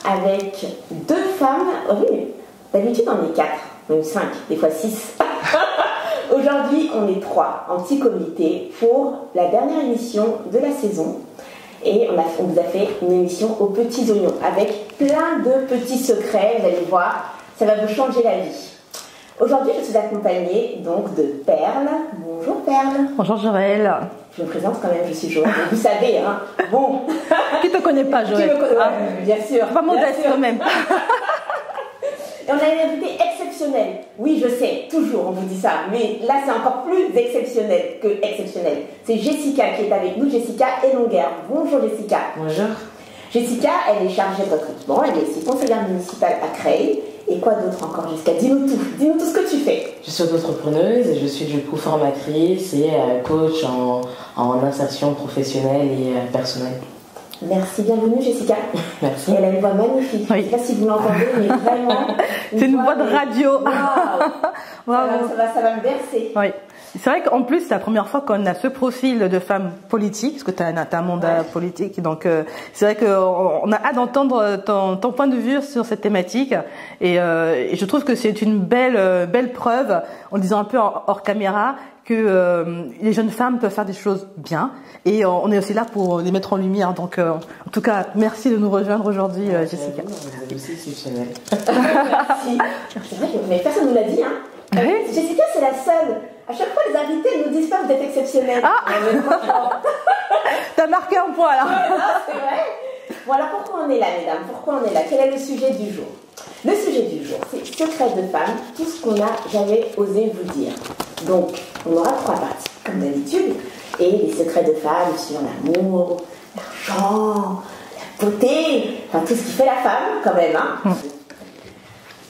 avec deux femmes. Oui, d'habitude on est 4, même 5, des fois 6. Aujourd'hui, on est 3 en petit comité pour la dernière émission de la saison. Et on vous a fait une émission aux petits oignons avec plein de petits secrets. Vous allez voir, ça va vous changer la vie. Aujourd'hui, je suis accompagnée donc de Perle. Bonjour Perle. Bonjour Joël. Je me présente quand même, je suis Joël. Vous savez, hein. Bon. Qui te connaît pas, Joël? Qui me connaît, bien sûr. Pas modeste quand même. Et on a une invitée exceptionnelle. Oui, je sais, toujours on vous dit ça, mais là c'est encore plus exceptionnel que exceptionnel. C'est Jessica qui est avec nous, Jessica Ellonger. Bonjour Jessica. Bonjour. Jessica, elle est chargée de recrutement, elle est aussi conseillère municipale à Creil. Et quoi d'autre encore, Jessica? Dis-nous tout ce que tu fais. Je suis auto-entrepreneuse et je suis du coup formatrice et coach en insertion professionnelle et personnelle. Merci, bienvenue Jessica. Merci. Elle a une voix magnifique. Oui. Je ne sais pas si vous l'entendez, mais vraiment. C'est une voix de radio. Wow. Bravo. Ça va me bercer. Oui. C'est vrai qu'en plus, c'est la première fois qu'on a ce profil de femme politique, parce que tu as un mandat politique. Donc, c'est vrai qu'on a hâte d'entendre ton point de vue sur cette thématique. Et je trouve que c'est une belle preuve, en disant un peu hors caméra, que les jeunes femmes peuvent faire des choses bien. Et on est aussi là pour les mettre en lumière. Donc, en tout cas, merci de nous rejoindre aujourd'hui, Jessica. Vous êtes aussi exceptionnelle. Merci. C'est vrai que personne ne nous l'a dit, hein. Oui. Jessica, c'est la seule. À chaque fois, les invités nous disent pas vous êtes exceptionnelle. Ah. T'as marqué un point là. C'est vrai. Bon, alors pourquoi on est là, mesdames? Pourquoi on est là? Quel est le sujet du jour? Le sujet du jour, c'est secret de femme, tout ce qu'on n'a jamais osé vous dire. Donc, on aura 3 parties, comme d'habitude. Et les secrets de femme sur l'amour, l'argent, la beauté, enfin tout ce qui fait la femme, quand même. Hein.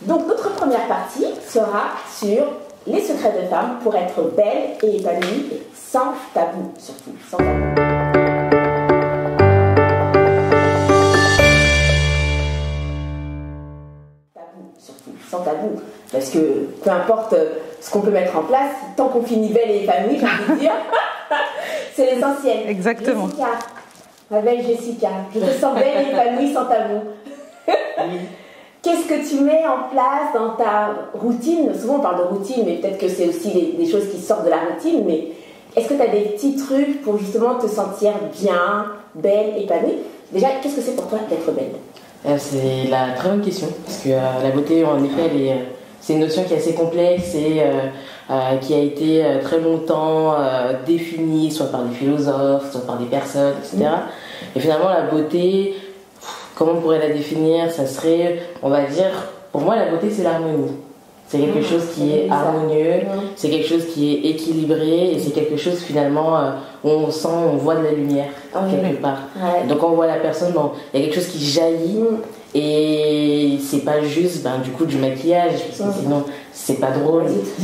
Donc, notre première partie sera sur les secrets de femme pour être belle et épanouie, et sans tabou, surtout, sans tabou. Sans tabou, parce que peu importe ce qu'on peut mettre en place, tant qu'on finit belle et épanouie, j'ai envie de dire, c'est l'essentiel. Exactement. Jessica, ma belle Jessica, je te sens belle et épanouie sans tabou. Qu'est-ce que tu mets en place dans ta routine? Souvent on parle de routine, mais peut-être que c'est aussi des choses qui sortent de la routine, mais est-ce que tu as des petits trucs pour justement te sentir bien, belle, épanouie? Déjà, qu'est-ce que c'est pour toi d'être belle? C'est la très bonne question, parce que la beauté, en effet, c'est une notion qui est assez complexe et qui a été très longtemps définie, soit par des philosophes, soit par des personnes, etc. Et finalement, la beauté, comment on pourrait la définir? Ça serait, on va dire, pour moi, la beauté, c'est l'harmonie. C'est quelque chose qui est harmonieux, c'est quelque chose qui est équilibré et c'est quelque chose finalement où on sent, on voit de la lumière quelque part. Ouais. Donc on voit la personne, il y a quelque chose qui jaillit et c'est pas juste du coup du maquillage parce que sinon c'est pas drôle.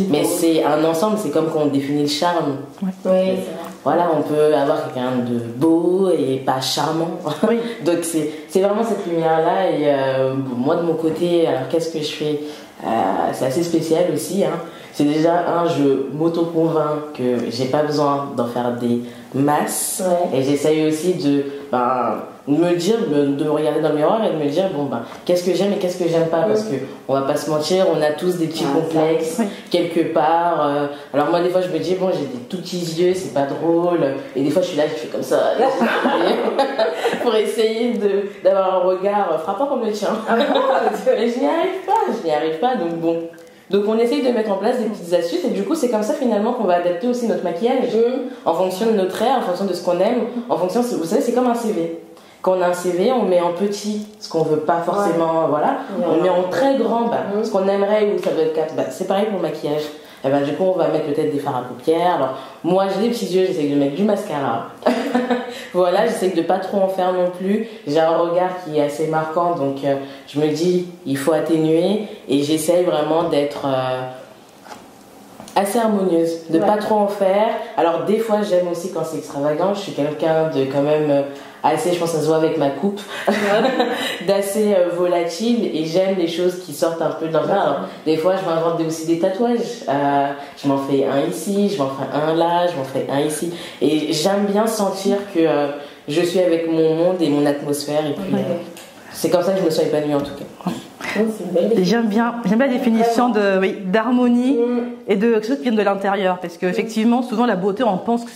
Mais c'est un ensemble, c'est comme quand on définit le charme. Oui. Voilà, on peut avoir quelqu'un de beau et pas charmant. Oui. Donc c'est vraiment cette lumière-là et moi de mon côté, alors qu'est-ce que je fais? C'est assez spécial aussi, hein. C'est déjà je m'auto-convainc que j'ai pas besoin d'en faire des masses et j'essaye aussi de me dire, de me regarder dans le miroir et de me dire qu'est-ce que j'aime et qu'est-ce que j'aime pas parce que on va pas se mentir, on a tous des petits complexes quelque part. Alors moi des fois je me dis j'ai des tout petits yeux, c'est pas drôle et des fois je suis là, je fais comme ça pour essayer d'avoir un regard frappant comme le tien. Et je n'y arrive pas donc bon. Donc on essaye de mettre en place des petites astuces et du coup c'est comme ça finalement qu'on va adapter aussi notre maquillage en fonction de nos traits, en fonction de ce qu'on aime, en fonction, vous savez c'est comme un CV. Quand on a un CV, on met en petit ce qu'on veut pas forcément, on met en très grand ce qu'on aimerait ou ça doit être c'est pareil pour le maquillage. Et du coup on va mettre peut-être des fards à paupières. Alors moi j'ai des petits yeux, j'essaye de mettre du mascara. Voilà, j'essaye de pas trop en faire non plus. J'ai un regard qui est assez marquant donc je me dis il faut atténuer et j'essaye vraiment d'être assez harmonieuse, de pas trop en faire. Alors des fois j'aime aussi quand c'est extravagant, je suis quelqu'un de quand même assez, je pense que ça se voit avec ma coupe, d'assez volatile et j'aime les choses qui sortent un peu dans ça. Alors, des fois je m'invente aussi des tatouages, je m'en fais un ici, je m'en fais un là, je m'en fais un ici et j'aime bien sentir que je suis avec mon monde et mon atmosphère et puis c'est comme ça que je me sens épanouie en tout cas. J'aime bien la définition d'harmonie et de quelque chose qui vient de l'intérieur, parce qu'effectivement, souvent la beauté, on pense que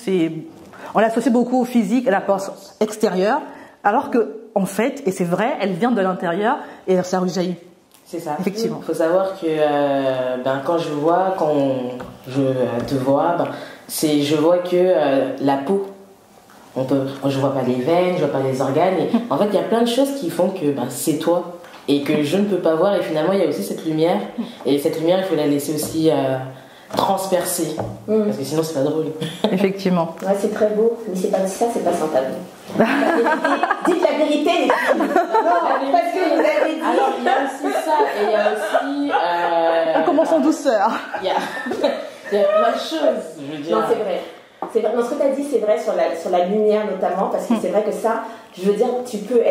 on l'associe beaucoup au physique, à la force extérieure, alors que en fait, et c'est vrai, elle vient de l'intérieur et ça rejaillit. C'est ça. Effectivement. Il faut savoir que quand je te vois, je vois que la peau. Je vois pas les veines, je vois pas les organes. Et en fait, il y a plein de choses qui font que c'est toi et que je ne peux pas voir. Et finalement, il y a aussi cette lumière. Et cette lumière, il faut la laisser aussi transpercer. Parce que sinon, c'est pas drôle. Effectivement. Ouais, c'est très beau, mais c'est pas ça, c'est pas sans tabou. Dites la vérité, les filles. Non, parce que vous avez dit. Alors, il y a aussi ça. Et il y a aussi. On commence en douceur. Il y a plein de choses, je veux dire. Non, c'est vrai. Non, ce que tu as dit, c'est vrai sur la lumière notamment, parce que c'est vrai que ça, je veux dire, tu peux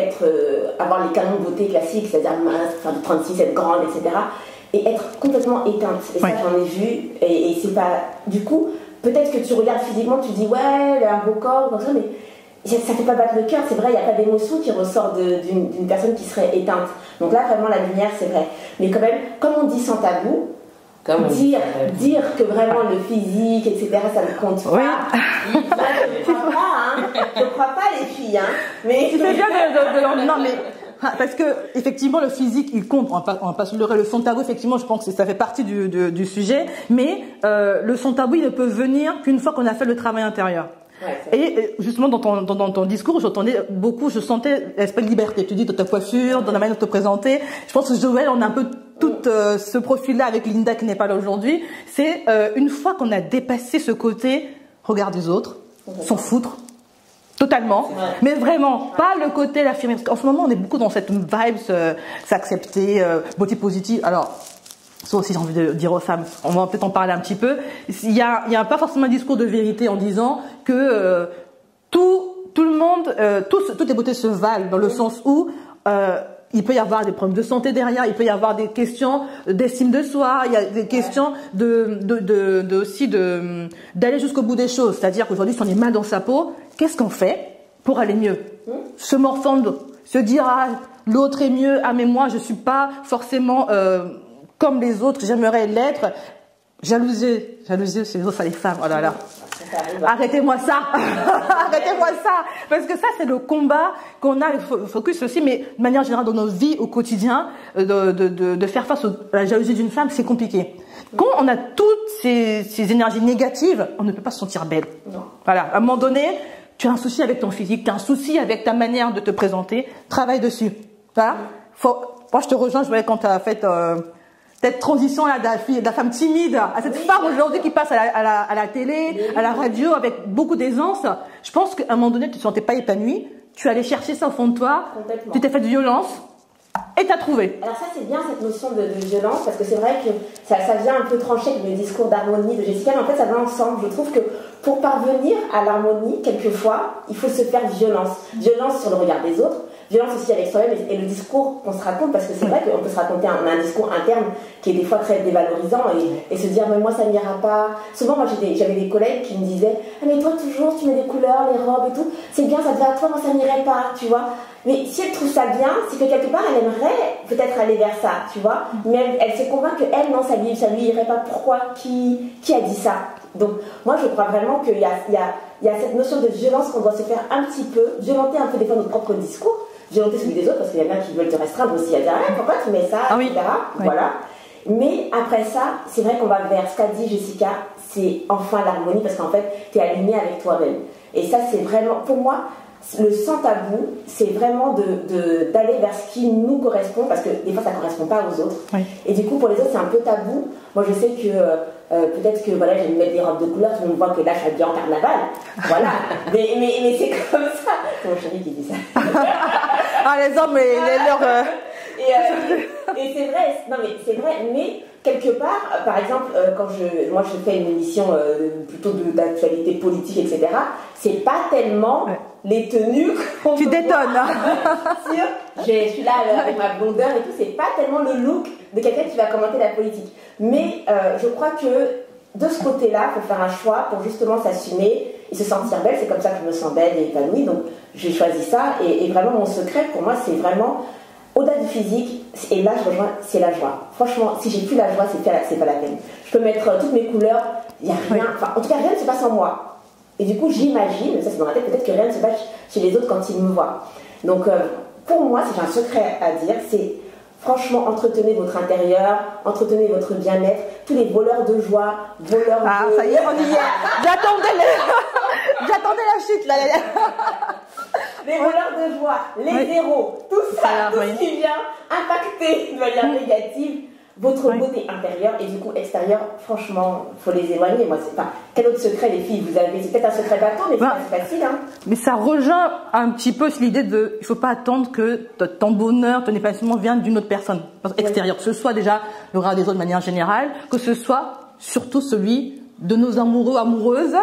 avoir les canons de beauté classiques, c'est-à-dire mince, de 36, être grande, etc. Et être complètement éteinte. Et ça, j'en ai vu. Et c'est pas. Du coup, peut-être que tu regardes physiquement, tu dis, ouais, elle a un beau corps, comme ça, mais ça fait pas battre le cœur. C'est vrai, il n'y a pas d'émotion qui ressort d'une personne qui serait éteinte. Donc là, vraiment, la lumière, c'est vrai. Mais quand même, comme on dit sans tabou, dire que vraiment le physique, etc., ça ne compte pas. Je ne crois pas, les filles. Mais tu fais bien non, mais parce que effectivement le physique il compte. On va pas se leurrer. Le sans tabou, effectivement, je pense que ça fait partie du sujet. Mais le sans tabou, il ne peut venir qu'une fois qu'on a fait le travail intérieur. Ouais, et justement dans ton discours, je sentais l'aspect de liberté. Tu dis de ta coiffure, dans la manière de te présenter. Je pense que Joël, on a un peu tout ce profil-là avec Linda qui n'est pas là aujourd'hui. C'est une fois qu'on a dépassé ce côté regard des autres, s'en foutre totalement, mais vraiment pas le côté l'affirmer. Parce qu'en ce moment, on est beaucoup dans cette vibe, s'accepter, beauté positive. Alors ça aussi, j'ai envie de dire aux femmes, on va peut-être en parler un petit peu. Il y a pas forcément un discours de vérité en disant que tout le monde, toutes les beautés se valent dans le sens où il peut y avoir des problèmes de santé derrière, il peut y avoir des questions d'estime de soi, il y a des questions aussi d'aller jusqu'au bout des choses. C'est-à-dire qu'aujourd'hui, si on est mal dans sa peau, qu'est-ce qu'on fait pour aller mieux? Se morfondre, se dire l'autre est mieux, mais moi je suis pas forcément comme les autres, j'aimerais l'être. Jalouser, c'est les autres, les femmes. Oh là là. Arrêtez-moi ça. Arrêtez-moi ça. Parce que ça, c'est le combat qu'on a, le focus aussi, mais de manière générale dans nos vies au quotidien, de faire face à la jalousie d'une femme, c'est compliqué. Quand on a toutes ces énergies négatives, on ne peut pas se sentir belle. Non. Voilà. À un moment donné, tu as un souci avec ton physique, tu as un souci avec ta manière de te présenter, travaille dessus. Voilà. Moi, je te rejoins, je voyais quand tu as fait cette transition là de la femme timide à cette femme aujourd'hui qui passe à la télé, à la radio avec beaucoup d'aisance. Je pense qu'à un moment donné, tu ne te sentais pas épanouie. Tu allais chercher ça au fond de toi. Tu t'es fait de violence et tu as trouvé. Alors ça, c'est bien cette notion de violence parce que c'est vrai que ça vient un peu trancher avec le discours d'harmonie de Jessica, mais en fait, ça va ensemble. Je trouve que pour parvenir à l'harmonie, quelquefois, il faut se faire violence. Violence sur le regard des autres. Violence aussi avec soi-même et le discours qu'on se raconte, parce que c'est vrai qu'on peut se raconter un discours interne qui est des fois très dévalorisant et se dire mais moi ça n'ira pas. Souvent moi j'avais des collègues qui me disaient mais toi toujours tu mets des couleurs, les robes et tout, c'est bien, ça te va à toi, moi ça n'irait pas, tu vois. Mais si elle trouve ça bien, c'est que quelque part elle aimerait peut-être aller vers ça, tu vois. Mais elle se convainc que elle non, ça lui irait pas. Pourquoi? Qui a dit ça? Donc moi je crois vraiment qu'il y a cette notion de violence qu'on doit se faire un petit peu, violenter un peu des fois notre propre discours. Violenter celui des autres parce qu'il y en a qui veulent te restreindre aussi à dire pourquoi tu mets ça, etc. Oui. Voilà. Mais après ça, c'est vrai qu'on va vers ce qu'a dit Jessica, c'est enfin l'harmonie parce qu'en fait, tu es aligné avec toi-même. Et ça, c'est vraiment, pour moi, le sans tabou, c'est vraiment d'aller vers ce qui nous correspond parce que des fois, ça ne correspond pas aux autres. Oui. Et du coup, pour les autres, c'est un peu tabou. Moi, je sais que peut-être que voilà, j'aime mettre des robes de couleur, tout le monde voit que là, je suis habillée en carnaval. Voilà. mais c'est comme ça. C'est mon chéri qui dit ça. Les hommes, leur... Et c'est vrai, non mais c'est vrai, mais quelque part, par exemple, quand moi je fais une émission plutôt d'actualité politique, etc., c'est pas tellement les tenues qu'on tu détonnes. Je suis là avec ma blondeur et tout, c'est pas tellement le look de quelqu'un qui va commenter la politique. Mais je crois que de ce côté-là, il faut faire un choix pour justement s'assumer et se sentir belle. C'est comme ça que je me sens belle et épanouie. Donc j'ai choisi ça et vraiment mon secret pour moi, c'est vraiment au-delà du physique, et là je rejoins, c'est la joie. Franchement, si j'ai plus la joie, c'est pas la peine. Je peux mettre toutes mes couleurs, il n'y a rien, enfin en tout cas rien ne se passe en moi. Et du coup j'imagine, ça c'est dans ma tête, peut-être que rien ne se passe chez les autres quand ils me voient. Donc pour moi, si j'ai un secret à dire, c'est franchement entretenez votre intérieur, entretenez votre bien-être, tous les voleurs de joie, voleurs de... Ah ça y est, on y est. J'attendais la chute là. Les voleurs de joie, les zéros, tout ça, tout ce qui vient impacter de manière négative votre beauté intérieure et du coup extérieure, franchement, il faut les éloigner. Moi, c'est pas. Quel autre secret, les filles, vous avez? C'est peut-être un secret bateau, mais c'est pas facile. Hein. Mais ça rejoint un petit peu l'idée de il faut pas attendre que ton bonheur, ton épanouissement vienne d'une autre personne extérieure. Que ce soit déjà le regard des autres de manière générale, que ce soit surtout celui de nos amoureux, amoureuses,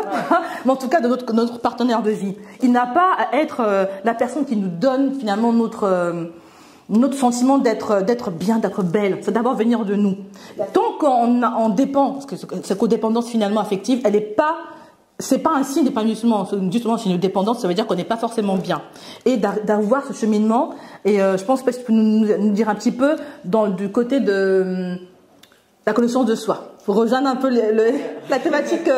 mais en tout cas de notre partenaire de vie. Il n'a pas à être la personne qui nous donne finalement notre sentiment d'être bien, d'être belle. C'est d'abord venir de nous. Tant qu'on dépend, parce que cette codépendance finalement affective, c'est pas un signe d'épanouissement. Justement, c'est une dépendance, ça veut dire qu'on n'est pas forcément bien. Et d'avoir ce cheminement, et je pense que tu peux nous dire un petit peu du côté de la connaissance de soi. Pour rejoindre un peu la thématique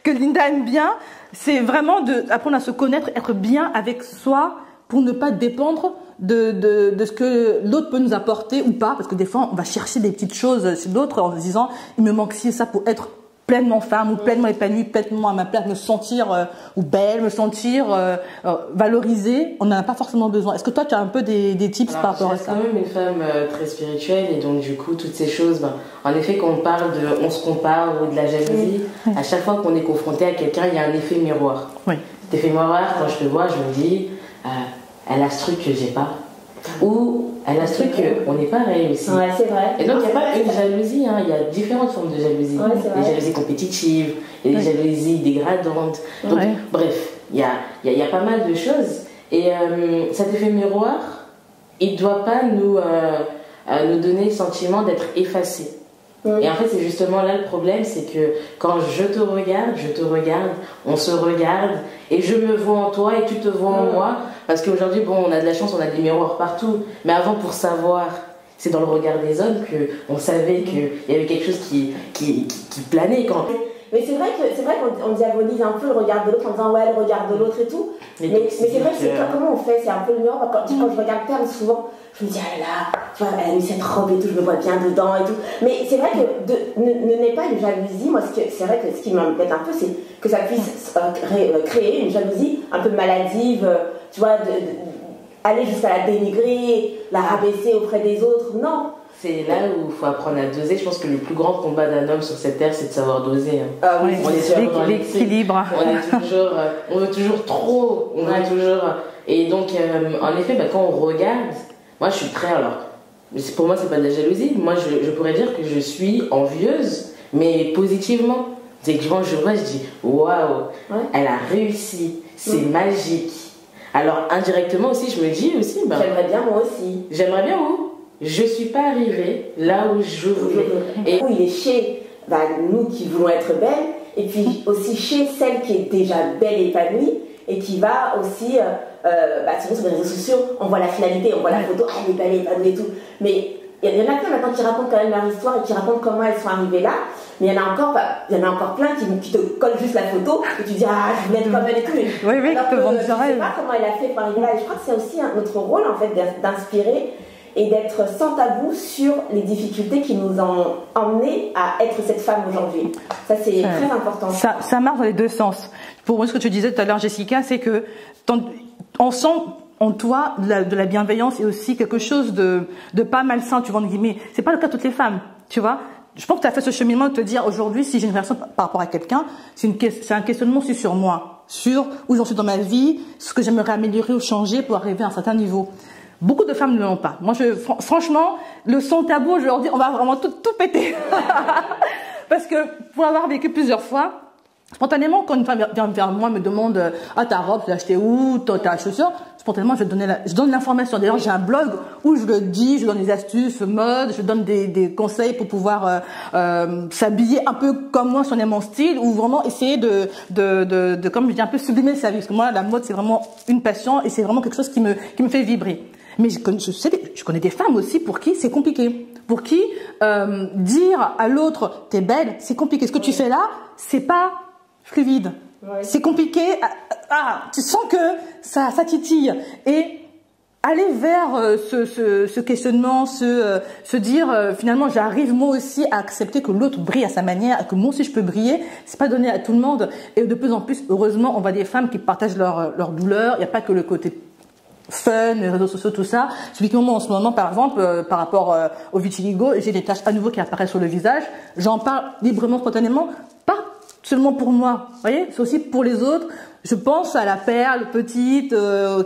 que Linda aime bien, c'est vraiment d'apprendre à se connaître, être bien avec soi pour ne pas dépendre de ce que l'autre peut nous apporter ou pas. Parce que des fois, on va chercher des petites choses chez l'autre en se disant il me manque ci et ça pour être pleinement femme ou pleinement épanouie, pleinement à ma place, me sentir ou belle, me sentir valorisée. On n'en a pas forcément besoin. Est-ce que toi, tu as un peu des tips par rapport à ça? Je suis quand même une femme très spirituelle et donc du coup, toutes ces choses, en effet, quand on parle de on se compare ou de la jalousie, à chaque fois qu'on est confronté à quelqu'un, il y a un effet miroir. Oui. Cet effet miroir, quand je te vois, je me dis, elle a ce truc que j'ai pas. Ou elle a ce truc qu'on n'est pas pareil aussi. Ouais, c'est vrai. Et donc il n'y a pas une jalousie, hein. Il y a différentes formes de jalousie. Ouais, des jalousies compétitives, et des jalousies dégradantes. Donc, bref, il y a pas mal de choses. Et cet effet miroir, il ne doit pas nous donner le sentiment d'être effacé. Et en fait, c'est justement là le problème, c'est que quand je te regarde, on se regarde, et je me vois en toi et tu te vois en moi. Parce qu'aujourd'hui, bon, on a de la chance, on a des miroirs partout. Mais avant, pour savoir, c'est dans le regard des hommes qu'on savait qu'il y avait quelque chose qui planait. Mais c'est vrai qu'on diabolise un peu le regard de l'autre en disant ouais, le regard de l'autre et tout. Mais c'est vrai que comment on fait? C'est un peu le miroir. Quand je regarde Perle, souvent, je me dis ah là là, tu vois, elle a mis cette robe et tout, je me vois bien dedans et tout. Mais c'est vrai que ne n'est pas une jalousie. Moi, c'est vrai que ce qui m'embête un peu, c'est que ça puisse créer une jalousie un peu maladive, tu vois, aller jusqu'à la dénigrer, la rabaisser auprès des autres. Non. C'est là où il faut apprendre à doser. Je pense que le plus grand combat d'un homme sur cette terre, c'est de savoir doser. Hein. Ah oui, on est l'équilibre. On veut toujours trop. On veut toujours. Et donc, en effet, quand on regarde, moi je suis très. Alors, pour moi, c'est pas de la jalousie. Moi, je pourrais dire que je suis envieuse, mais positivement. C'est que quand je vois, je dis waouh, elle a réussi, c'est magique. Alors, indirectement aussi, je me dis aussi. J'aimerais bien moi aussi. J'aimerais bien où? Je suis pas arrivée là où je voulais. Et où il est chez nous qui voulons être belles, et puis aussi chez celle qui est déjà belle et épanouie, et qui va aussi, souvent sur les réseaux sociaux, on voit la finalité, on voit la photo, elle est belle et épanouie et tout. Mais il y en a plein maintenant qui racontent quand même leur histoire et qui racontent comment elles sont arrivées là. Mais il y en a encore plein qui te collent juste la photo et tu dis ah je voulais être comme elle et tout. Mais oui, alors que, je sais pas comment elle a fait pour arriver là. Et je crois que c'est aussi notre rôle en fait d'inspirer et d'être sans tabou sur les difficultés qui nous ont emmenés à être cette femme aujourd'hui. Ça, c'est très important. Ça marche dans les deux sens. Pour moi, ce que tu disais tout à l'heure, Jessica, c'est que on sent en toi de la bienveillance et aussi quelque chose de pas malsain, tu vois, entre guillemets. C'est pas le cas de toutes les femmes, tu vois. Je pense que tu as fait ce cheminement de te dire aujourd'hui, si j'ai une réaction par rapport à quelqu'un, c'est un questionnement aussi sur moi, sur où j'en suis dans ma vie, ce que j'aimerais améliorer ou changer pour arriver à un certain niveau. Beaucoup de femmes ne l'ont pas. Moi, franchement, le sans tabou aujourd'hui, on va vraiment tout péter. Parce que pour avoir vécu plusieurs fois, spontanément, quand une femme vient vers moi, me demande ah ta robe, tu l'as achetée où, ta chaussure, spontanément, je donne l'information. D'ailleurs, j'ai un blog où je le dis, je donne des astuces mode, je donne des conseils pour pouvoir s'habiller un peu comme moi, si on aime mon style, ou vraiment essayer de comme je dis, un peu sublimer sa vie. Parce que moi, la mode, c'est vraiment une passion et c'est vraiment quelque chose qui me fait vibrer. Mais je connais des femmes aussi pour qui c'est compliqué. Pour qui dire à l'autre t'es belle, c'est compliqué. Ce que tu fais là, c'est pas fluide. C'est compliqué. Tu sens que ça titille. Et aller vers ce questionnement, se dire finalement j'arrive moi aussi à accepter que l'autre brille à sa manière, que moi aussi je peux briller, c'est pas donné à tout le monde. Et de plus en plus, heureusement, on voit des femmes qui partagent leur douleur. Il n'y a pas que le côté fun, les réseaux sociaux, tout ça. Typiquement, en ce moment, par exemple, par rapport au vitiligo, j'ai des taches à nouveau qui apparaissent sur le visage. J'en parle librement, spontanément, pas seulement pour moi. Vous voyez, c'est aussi pour les autres. Je pense à la perle petite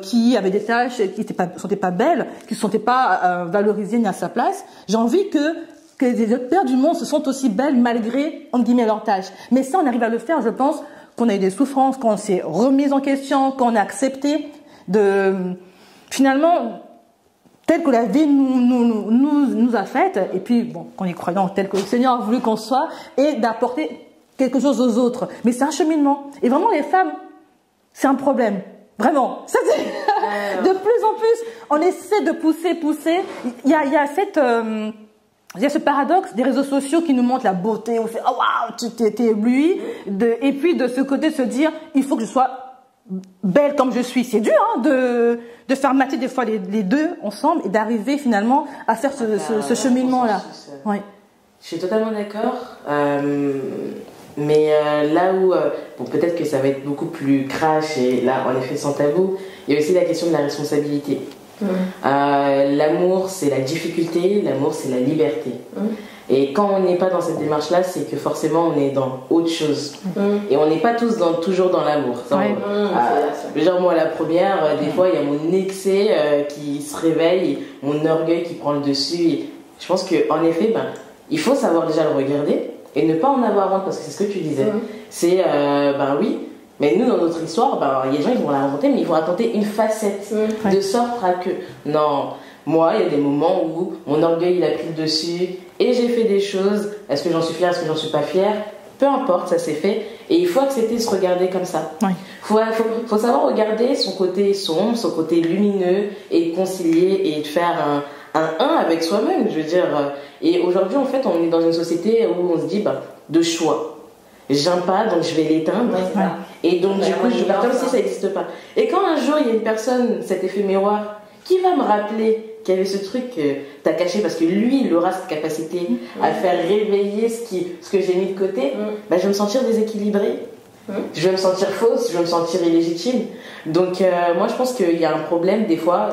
qui avait des taches qui ne sentaient pas belles, qui ne se sentaient pas valorisées ni à sa place. J'ai envie que les autres perles du monde se sentent aussi belles malgré, entre guillemets, leurs taches. Mais ça, on arrive à le faire, je pense, qu'on a eu des souffrances, qu'on s'est remis en question, qu'on a accepté de... Finalement, tel que la vie nous a fait, et puis, bon, qu'on est croyant tel que le Seigneur a voulu qu'on soit, et d'apporter quelque chose aux autres. Mais c'est un cheminement. Et vraiment, les femmes, c'est un problème. Vraiment. Ça, de plus en plus, on essaie de pousser. Il y a ce paradoxe des réseaux sociaux qui nous montrent la beauté. On fait, oh waouh, tu t'es ébloui. Et puis, de ce côté, se dire, il faut que je sois belle comme je suis. C'est dur, hein, de faire matcher des fois les deux ensemble et d'arriver finalement à faire ce cheminement-là. Ouais. Je suis totalement d'accord. Mais là où, bon, peut-être que ça va être beaucoup plus crash et là, en effet, sans tabou, il y a aussi la question de la responsabilité. L'amour, c'est la difficulté, l'amour, c'est la liberté. Et quand on n'est pas dans cette démarche-là, c'est que forcément, on est dans autre chose. Et on n'est pas tous toujours dans l'amour. Genre, moi, la première, des fois, il y a mon excès qui se réveille, mon orgueil qui prend le dessus. Et je pense qu'en effet, il faut savoir déjà le regarder et ne pas en avoir honte, parce que c'est ce que tu disais. C'est, oui, mais nous, dans notre histoire, il y a des gens qui vont la raconter, mais ils vont raconter une facette, de sorte à que, non, moi, il y a des moments où mon orgueil, il a pris le dessus, et j'ai fait des choses, est-ce que j'en suis fière, est-ce que j'en suis pas fière, peu importe, ça s'est fait, et il faut accepter de se regarder comme ça. Faut savoir regarder son côté sombre, son côté lumineux, et concilier, et de faire un avec soi-même, je veux dire. Et aujourd'hui, en fait, on est dans une société où on se dit, de choix. J'aime pas, donc je vais l'éteindre. Et donc, du coup, je vais comme si ça n'existe pas. Et quand un jour, il y a une personne, cet effet miroir, qui va me rappeler qu'il y avait ce truc que t'as caché, parce que lui, il aura cette capacité à faire réveiller ce que j'ai mis de côté, je vais me sentir déséquilibrée. Je vais me sentir fausse, je vais me sentir illégitime. Donc, moi, je pense qu'il y a un problème, des fois,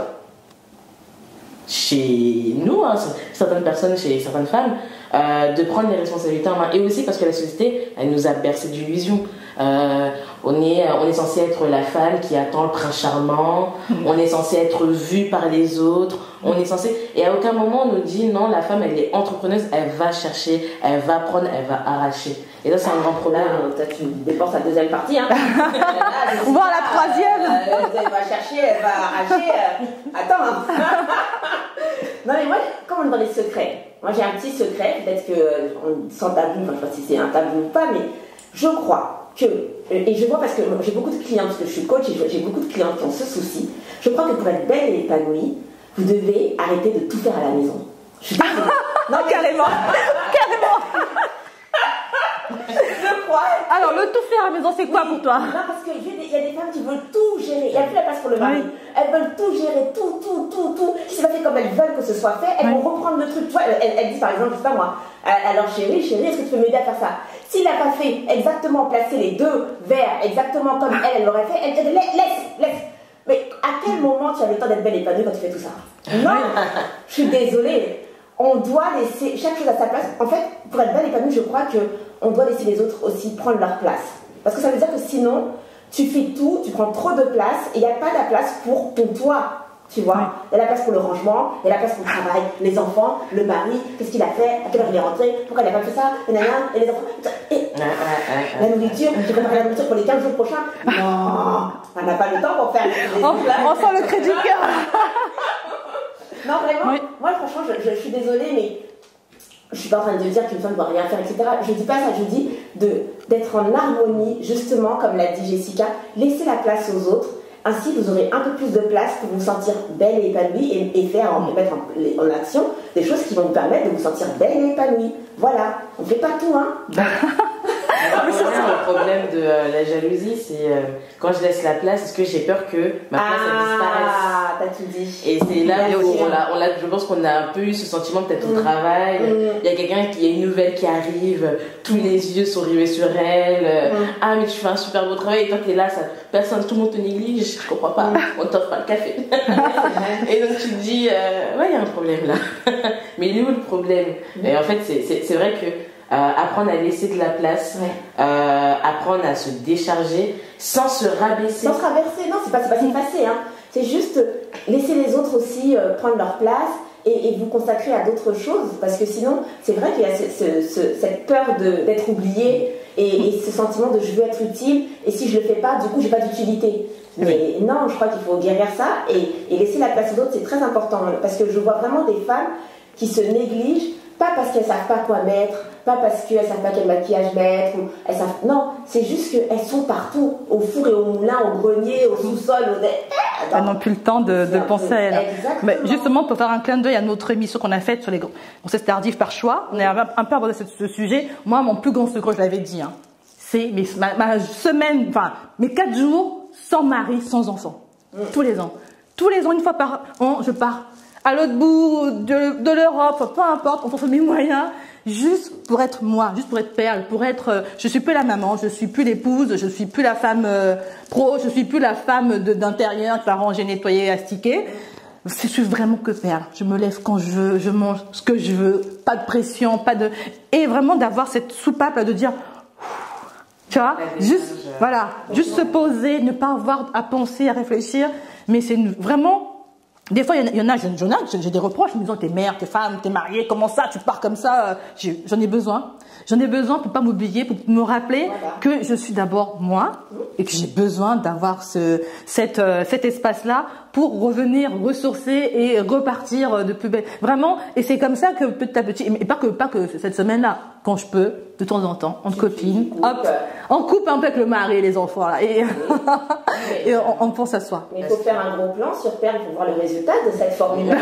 chez nous, certaines personnes, chez certaines femmes, de prendre les responsabilités en main. Et aussi parce que la société, elle nous a bercé d'illusions. On est censé être la femme qui attend le prince charmant, on est censé être vu par les autres, et à aucun moment on nous dit non, la femme elle est entrepreneuse, elle va chercher, elle va prendre, elle va arracher. Et là c'est un grand problème. Là, tu dépenses la deuxième partie, hein. Voire la troisième. Elle va chercher, elle va arracher. Attends, hein. Non mais moi, comme on est dans les secrets, moi j'ai un petit secret, peut-être que sans tabou, je ne sais pas si c'est un tabou ou pas, mais je crois que, et je vois parce que j'ai beaucoup de clients, parce que je suis coach et j'ai beaucoup de clients qui ont ce souci, je crois que pour être belle et épanouie, vous devez arrêter de tout faire à la maison. Je suis désolée. Non, carrément. Je crois. Alors, le tout faire à la maison, c'est quoi pour toi? Non, parce qu'il y a des femmes qui veulent tout gérer. Il n'y a plus la place pour le mari. Elles veulent tout gérer, tout. Si c'est pas fait comme elles veulent que ce soit fait, elles vont reprendre le truc. Tu vois, elles disent par exemple, je sais pas moi, alors chérie, est-ce que tu peux m'aider à faire ça? S'il n'a pas fait exactement placer les deux verres exactement comme elle l'aurait fait, elle te dit laisse. Mais à quel moment tu as le temps d'être belle et épanouie quand tu fais tout ça? Non, je suis désolée. On doit laisser chaque chose à sa place. En fait, pour être belle et épanouie, je crois qu'on doit laisser les autres aussi prendre leur place. Parce que ça veut dire que sinon, tu fais tout, tu prends trop de place et il n'y a pas de place pour ton toi. Tu vois, il y a la place pour le rangement, il y a la place pour le travail, les enfants, le mari, qu'est-ce qu'il a fait, à quelle heure il est rentré, pourquoi il n'a pas fait ça, et les enfants. Et la nourriture, tu prépares la nourriture pour les 15 jours prochains. Non, on n'a pas le temps pour faire on sent le cri du cœur. Non, vraiment, moi franchement, je suis désolée, mais je ne suis pas en train de dire qu'une femme ne doit rien faire, etc. Je ne dis pas ça, je dis d'être en harmonie, justement, comme l'a dit Jessica, laisser la place aux autres, Ainsi, vous aurez un peu plus de place pour vous sentir belle et épanouie et faire, mettre en action des choses qui vont vous permettre de vous sentir belle et épanouie. Voilà, on ne fait pas tout, hein. Le problème de la jalousie, c'est quand je laisse la place, est-ce que j'ai peur que ma place elle disparaisse? Ah, t'as tout dit. Et c'est là où je pense qu'on a un peu eu ce sentiment peut-être au travail. Il y a quelqu'un qui a une nouvelle qui arrive, tous les yeux sont rivés sur elle. Ah mais tu fais un super beau travail et toi t'es là, personne, tout le monde te néglige. Je comprends pas. On t'offre pas le café. Et donc tu te dis, ouais il y a un problème là. Mais il est où le problème? Et en fait c'est vrai que apprendre à laisser de la place, apprendre à se décharger sans se rabaisser. Sans se rabaisser, non, c'est pas s'effacer, hein. C'est juste laisser les autres aussi prendre leur place et vous consacrer à d'autres choses. Parce que sinon, c'est vrai qu'il y a cette peur d'être oublié et ce sentiment de je veux être utile et si je le fais pas, du coup, j'ai pas d'utilité. Mais non, je crois qu'il faut guérir ça et laisser la place aux autres, c'est très important. Parce que je vois vraiment des femmes qui se négligent. Pas parce qu'elles ne savent pas quoi mettre, pas parce qu'elles ne savent pas quel maquillage mettre. Non, c'est juste qu'elles sont partout, au four et au moulin, au grenier, au sous-sol. Elles n'ont plus le temps de penser à elles. Mais justement, pour faire un clin d'œil à notre émission qu'on a faite sur les... On sait c'était tardif par choix, on a un peu abordé ce sujet. Moi, mon plus grand secret, je l'avais dit, hein, c'est ma semaine, enfin, mes 4 jours sans mari, sans enfant. Tous les ans. Tous les ans, une fois par an, je pars à l'autre bout de l'Europe, peu importe, on fait mes moyens, juste pour être moi, juste pour être perle, pour être, je suis plus la maman, je suis plus l'épouse, je suis plus la femme pro, je suis plus la femme d'intérieur qui va ranger, nettoyer, astiquer. Je suis vraiment que perle. Je me lève quand je veux, je mange ce que je veux, pas de pression, et vraiment d'avoir cette soupape là de dire, tu vois, juste, voilà, juste se poser, ne pas avoir à penser, à réfléchir, mais c'est vraiment. Des fois, il y en a, j'ai des reproches, ils me disent, t'es mère, t'es femme, t'es mariée, comment ça, tu pars comme ça, j'en ai besoin. J'en ai besoin pour pas m'oublier, pour me rappeler que je suis d'abord moi et que j'ai besoin d'avoir cet espace-là pour revenir, ressourcer et repartir de plus belle. Vraiment, et c'est comme ça que petit à petit, et pas que cette semaine-là, quand je peux, de temps en temps, entre copines, hop, on coupe un peu avec le mari et les enfants, là, et on pense à soi. Mais il faut faire un gros plan sur Perle pour voir le résultat de cette formule.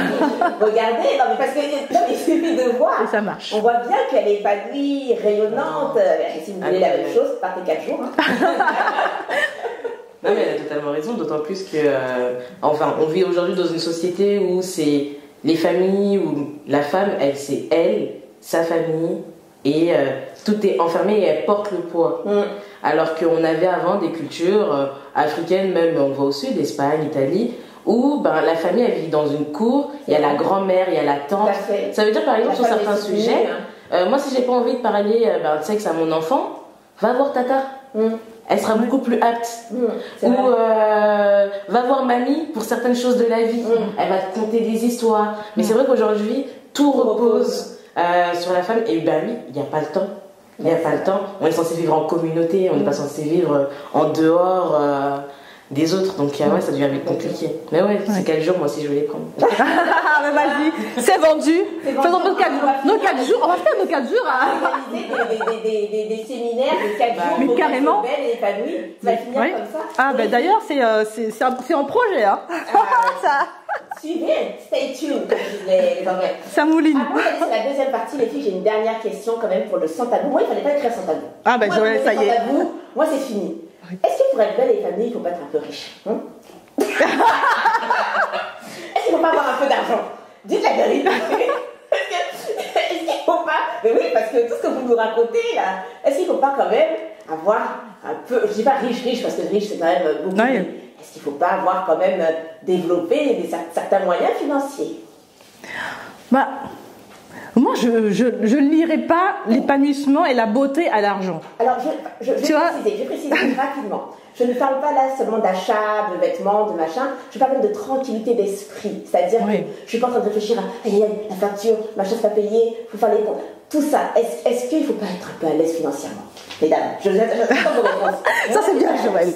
Regardez, non, mais parce qu'il suffit de voir. Et ça marche. On voit bien qu'elle est épanouie, rayonnante. Si vous voulez la même chose, partez 4 jours. Hein. Non, mais elle a totalement raison, d'autant plus que, enfin, on vit aujourd'hui dans une société où c'est les familles, où la femme, c'est elle, sa famille, et tout est enfermé et elle porte le poids. Alors qu'on avait avant des cultures africaines, même on va au sud, Espagne, Italie, où la famille elle vit dans une cour, il y a la grand-mère, il y a la tante. Ça veut dire par exemple sur certains sujets, moi si j'ai pas envie de parler de sexe à mon enfant, va voir tata. Elle sera beaucoup plus apte. Ou va voir mamie pour certaines choses de la vie. Elle va te conter des histoires. Mais c'est vrai qu'aujourd'hui, tout repose sur la femme. Et oui, il n'y a pas le temps. Il n'y a pas le temps. On est censé vivre en communauté. On n'est pas censé vivre en dehors des autres. Donc ouais, ça devient vite compliqué. Mais ouais, c'est 4 jours, moi aussi je vais les prendre. Mais vas-y, c'est vendu. Faisons nos 4 jours. On va faire nos 4 jours à organiser des séminaires de 4 jours. Mais carrément. Belle et épanouie. Ça va finir comme ça. Ah ben d'ailleurs c'est en projet hein. Ça. Suivez, stay tuned comme disent les Anglais. Ça mouline. Avant d'aller sur la deuxième partie, les filles, j'ai une dernière question quand même pour le sans tabou. Moi, il fallait pas écrire sans tabou. Ah ben ça y est. Moi c'est fini. Est-ce que pour être belle et épanouie, il faut pas être un peu riche, Est-ce qu'il faut pas avoir un peu d'argent? Dites la vérité. Est-ce qu'il faut pas? Mais oui, parce que tout ce que vous nous racontez là, est-ce qu'il faut pas quand même avoir un peu, je dis pas riche parce que riche c'est quand même beaucoup. Est-ce qu'il faut pas avoir quand même développé certains moyens financiers? Moi, je ne lierai pas l'épanouissement et la beauté à l'argent. Alors, je vais préciser rapidement. Je ne parle pas là seulement d'achat, de vêtements, de machin. Je parle même de tranquillité d'esprit. C'est-à-dire que je ne suis pas en train de réfléchir à la facture, machin, c'est pas payé, il faut faire les comptes. Tout ça. Est-ce qu'il ne faut pas être un peu à l'aise financièrement? Mesdames, je vous attends vos réponses. Ça, c'est bien, Joël.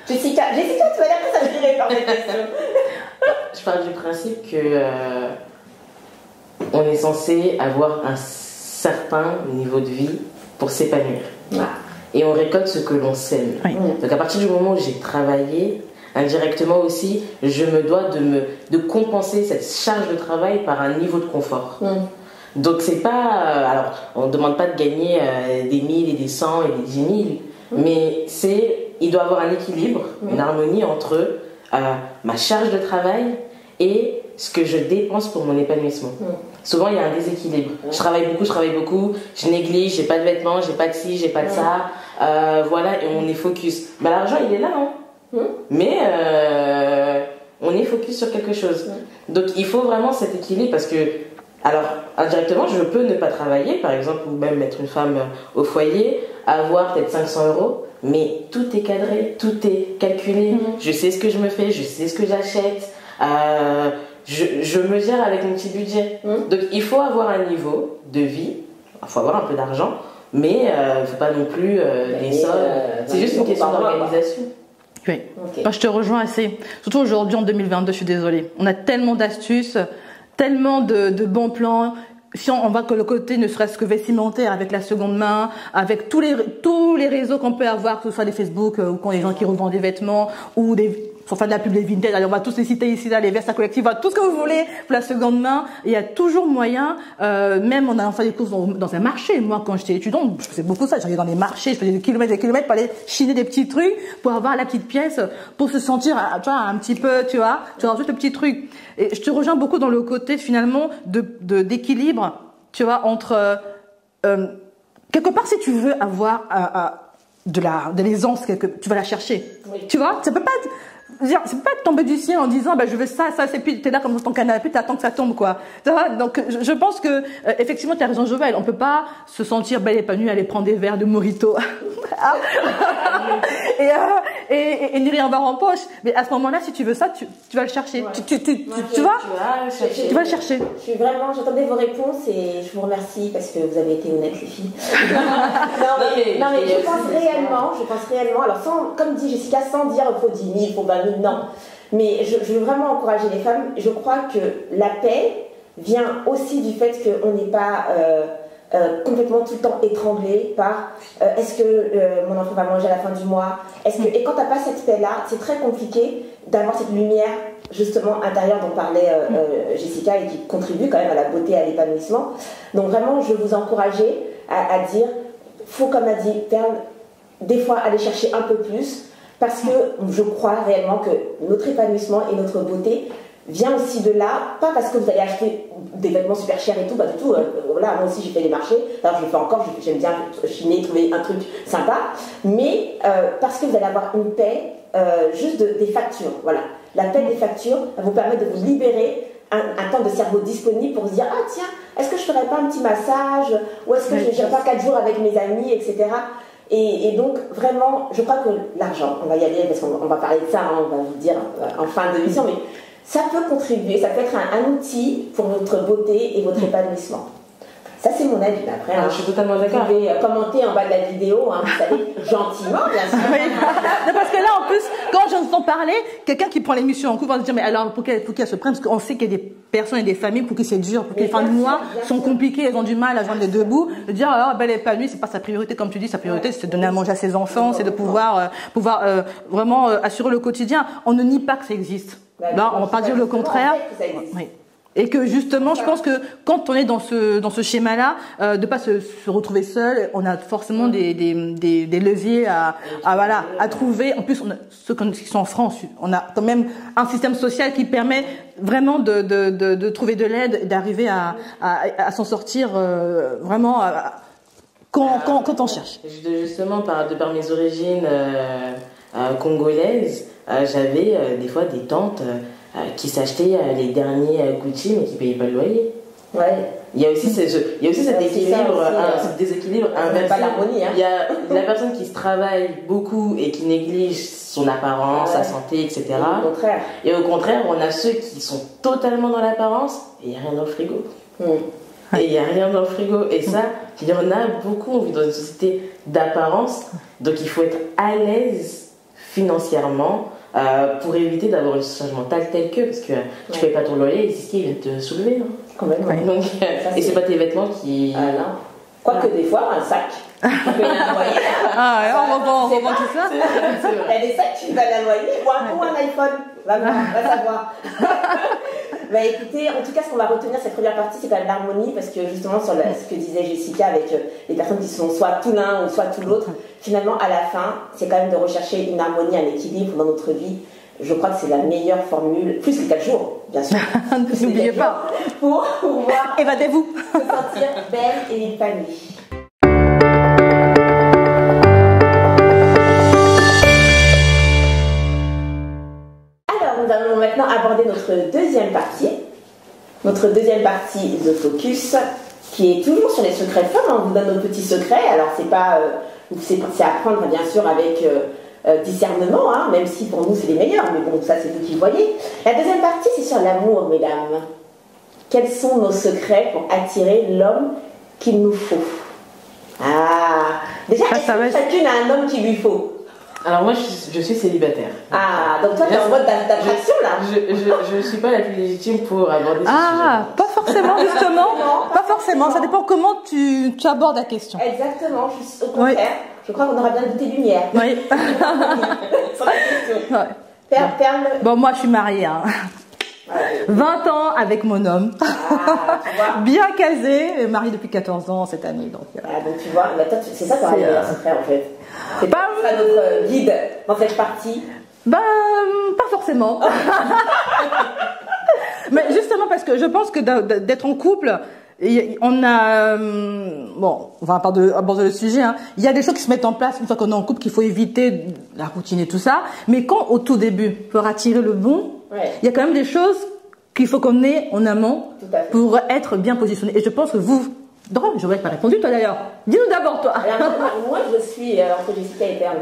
Jessica, tu vas dire que ça me dirait par mes questions. Je parle du principe que on est censé avoir un certain niveau de vie pour s'épanouir. et on récolte ce que l'on sème. Oui. Donc à partir du moment où j'ai travaillé, indirectement aussi, je me dois de compenser cette charge de travail par un niveau de confort. Donc c'est pas... alors, on ne demande pas de gagner des 1000 et des 100 et des 10 000, mais il doit y avoir un équilibre, une harmonie entre ma charge de travail et ce que je dépense pour mon épanouissement. Souvent, il y a un déséquilibre. Je travaille beaucoup, je néglige, j'ai pas de vêtements, j'ai pas de ci, j'ai pas de ça. Voilà, et on est focus. Bah, l'argent, il est là, hein. Mais on est focus sur quelque chose. Donc, il faut vraiment cet équilibre parce que, alors, indirectement, je peux ne pas travailler, par exemple, ou même mettre une femme au foyer, avoir peut-être 500 €, mais tout est cadré, tout est calculé. Je sais ce que je me fais, je sais ce que j'achète. Je me gère avec mon petit budget. Donc il faut avoir un niveau de vie, il faut avoir un peu d'argent, mais il ne faut pas non plus des sommes. C'est juste une question d'organisation. Oui, je te rejoins assez. Surtout aujourd'hui en 2022, je suis désolée. On a tellement d'astuces, tellement de bons plans. Si on va que le côté ne serait-ce que vestimentaire avec la seconde main, avec tous les réseaux qu'on peut avoir, que ce soit les Facebook ou quand les gens qui revendent des vêtements ou pour faire de la pub des vintage, allez, on va tous les citer ici, là, les Versa Collective, tout ce que vous voulez pour la seconde main. Il y a toujours moyen, même en allant faire des courses dans un marché. Moi, quand j'étais étudiante, je faisais beaucoup ça. J'allais dans les marchés, je faisais des kilomètres pour aller chiner des petits trucs, pour avoir la petite pièce, pour se sentir, tu vois, un petit peu, tu vois, juste le petit truc. Et je te rejoins beaucoup dans le côté, finalement, d'équilibre, tu vois, entre, quelque part, si tu veux avoir, de l'aisance, tu vas la chercher. Tu vois, ça peut pas être, c'est pas tomber du ciel en disant je veux ça, c'est puis t'es là comme dans ton canapé, t'attends que ça tombe quoi. Donc je pense que effectivement tu as raison Joël, on peut pas se sentir belle épanouie aller prendre des verres de mojito et n'y rien avoir en poche. Mais à ce moment-là, si tu veux ça, tu vas le chercher. Tu vois, tu vas le chercher. J'attendais vos réponses et je vous remercie parce que vous avez été honnêtes les filles. non mais je pense réellement. Alors comme dit Jessica, sans dire faut 10 000, faut 20 000. Non, mais je veux vraiment encourager les femmes. Je crois que la paix vient aussi du fait qu'on n'est pas complètement tout le temps étranglé par est-ce que mon enfant va manger à la fin du mois, et quand tu n'as pas cette paix-là, c'est très compliqué d'avoir cette lumière justement intérieure dont parlait Jessica et qui contribue quand même à la beauté et à l'épanouissement. Donc vraiment, je veux vous encourager à dire, faut comme a dit Perle, des fois aller chercher un peu plus. Parce que je crois réellement que notre épanouissement et notre beauté vient aussi de là, pas parce que vous allez acheter des vêtements super chers et tout, pas du tout. Voilà, moi aussi j'ai fait des marchés, alors je le fais encore, j'aime bien chiner, trouver un truc sympa, mais parce que vous allez avoir une paix juste des factures. Voilà, la paix des factures va vous permettre de vous libérer un temps de cerveau disponible pour se dire ah tiens, est-ce que je ferais pas un petit massage, ou est-ce que je n'irais pas 4 jours avec mes amis, etc. Et donc, vraiment, je crois que l'argent, on va y aller parce qu'on va parler de ça, on va vous dire en fin de l'émission, mais ça peut contribuer, ça peut être un outil pour votre beauté et votre épanouissement. Ça, c'est mon avis. Après, je suis totalement d'accord. Vous pouvez commenter en bas de la vidéo, vous savez, gentiment, bien sûr. Non, parce que là, en plus, quand j'entends parler, quelqu'un qui prend l'émission en cours va se dire, mais alors, pour qu'elle se prenne, parce qu'on sait qu'il y a des personnes et des familles pour qui c'est dur, pour qui les fins de mois sont compliquées, elles ont du mal à joindre les deux bouts, de dire, alors, belle épanouie, c'est pas sa priorité, comme tu dis, sa priorité, c'est de donner à manger à ses enfants, c'est de pouvoir vraiment assurer le quotidien. On ne nie pas que ça existe. Là, on va pas dire le contraire. Oui. Et que justement, je pense que quand on est dans ce schéma-là, de pas se retrouver seul, on a forcément des leviers à trouver. En plus, ceux qui sont en France, on a quand même un système social qui permet vraiment de trouver de l'aide, d'arriver à s'en sortir vraiment quand on cherche. Justement, de par mes origines congolaises, j'avais des fois des tantes qui s'achetaient les derniers Gucci mais qui ne payaient pas le loyer. Ouais. Il y a aussi cet équilibre, ce déséquilibre inversé. Pas l'harmonie, hein. Il y a la personne qui se travaille beaucoup et qui néglige son apparence, sa santé, etc. Et au contraire, on a ceux qui sont totalement dans l'apparence et il n'y a rien dans le frigo. Et il n'y a rien dans le frigo. Et ça, il y en a beaucoup. On vit dans une société d'apparence. Donc il faut être à l'aise financièrement pour éviter d'avoir une charge mentale telle que, parce que tu ne payes pas ton loyer, c'est ce qui vient te soulever. Hein. Quand même, Donc, et c'est pas tes vêtements qui... Quoique des fois, un sac, tu peux la noyer. Ah, on revend tout ça. Il y a des sacs, tu vas la noyer. Ou un iPhone. Va savoir. Bah écoutez, en tout cas, ce qu'on va retenir cette première partie, c'est quand même l'harmonie, parce que justement, sur ce que disait Jessica avec les personnes qui sont soit tout l'un ou soit tout l'autre, finalement, à la fin, c'est quand même de rechercher une harmonie, un équilibre dans notre vie. Je crois que c'est la meilleure formule, plus que 4 jours, bien sûr. N'oubliez pas. Pour pouvoir évadez-vous. Se sentir belle et épanouie. Alors, nous allons maintenant aborder notre deuxième partie. Notre deuxième partie de focus, qui est toujours sur les secrets de femmes. On vous donne nos petits secrets. Alors, c'est à prendre, bien sûr, avec discernement, hein, même si pour nous c'est les meilleurs, mais bon, ça c'est vous qui le voyez. La deuxième partie, c'est sur l'amour, mesdames. Quels sont nos secrets pour attirer l'homme qu'il nous faut? Ah, déjà, est-ce que chacune a un homme qu'il lui faut? Alors moi, je suis célibataire. Ah, donc toi, tu es en mode d'attraction, là. Je ne suis pas la plus légitime pour aborder ce sujet. Ah, pas forcément, justement. Pas forcément, ça dépend comment tu abordes la question. Exactement, au contraire. Oui. Je crois qu'on aura bien douté lumière. Oui. Sur la question. Ouais. Bon, moi, je suis mariée. Hein. 20 ans avec mon homme. Ah, tu vois. Bien casé, marié depuis 14 ans cette année. Donc tu vois, c'est ça qu'on a les secrets en fait. C'est pas notre guide dans cette partie. Pas forcément. Mais justement parce que je pense que d'être en couple, on a bon, on va aborder le sujet, hein. Il y a des choses qui se mettent en place une fois qu'on est en couple, qu'il faut éviter la routine et tout ça. Mais quand au tout début, pour attirer le bon, il y a quand même des choses qu'il faut qu'on ait en amont pour être bien positionné. Et je pense que vous, drôle, je vois que tu n'as pas répondu toi d'ailleurs. Dis-nous d'abord toi. Alors, moi je suis, entre Jessica et Perle.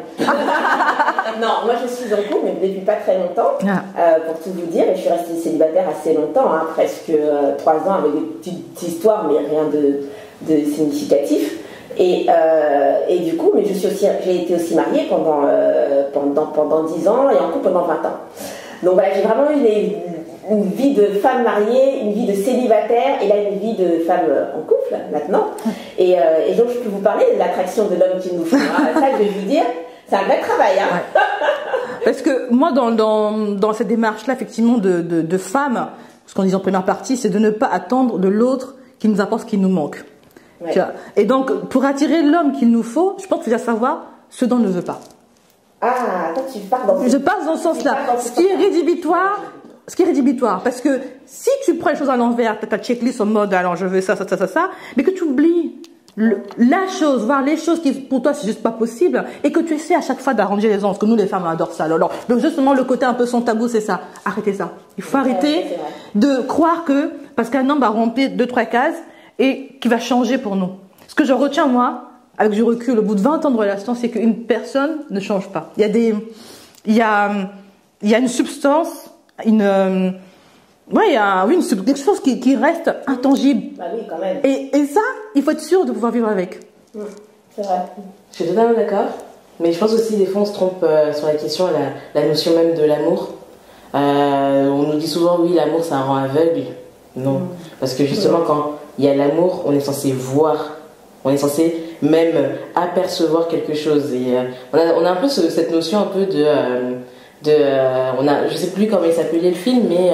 Non, moi je suis en couple, mais depuis pas très longtemps, pour tout vous dire, et je suis restée célibataire assez longtemps, hein, presque 3 ans avec des petites histoires, mais rien de significatif. Et du coup, mais j'ai été aussi mariée pendant 10 ans et en couple pendant 20 ans. Donc voilà, j'ai vraiment eu une vie de femme mariée, une vie de célibataire et là une vie de femme en couple maintenant. Et donc je peux vous parler de l'attraction de l'homme qu'il nous faut. Ça, je vais vous dire, c'est un vrai travail. Hein. Ouais. Parce que moi, dans cette démarche-là, effectivement, de femme, ce qu'on dit en première partie, c'est de ne pas attendre de l'autre qui nous apporte ce qui nous manque. Ouais. Tu vois. Et donc, pour attirer l'homme qu'il nous faut, je pense qu'il faut savoir ce dont on ne veut pas. Ah, toi tu pars dans Je passe dans ce sens-là. Ce qui est rédhibitoire, parce que si tu prends les choses à l'envers, tu as ta checklist en mode alors je veux ça, mais que tu oublies la chose, voir les choses qui pour toi c'est juste pas possible, et que tu essaies à chaque fois d'arranger les gens, parce que nous les femmes on adore ça. Alors, donc justement le côté un peu sans tabou, c'est ça. Arrêtez ça. Il faut arrêter de croire que parce qu'un homme va remplir 2-3 cases et qui va changer pour nous. Ce que je retiens moi, avec du recul, au bout de 20 ans de relation, c'est qu'une personne ne change pas. Il y a une substance, quelque chose qui reste intangible. Bah oui, quand même. Et ça, il faut être sûr de pouvoir vivre avec. C'est vrai. Je suis totalement d'accord. Mais je pense aussi, des fois, on se trompe sur la question, la notion même de l'amour. On nous dit souvent, oui, l'amour, ça rend aveugle. Non. Parce que justement, quand il y a l'amour, on est censé voir. On est censé même apercevoir quelque chose. Et on a un peu cette notion un peu je sais plus comment il s'appelait le film, mais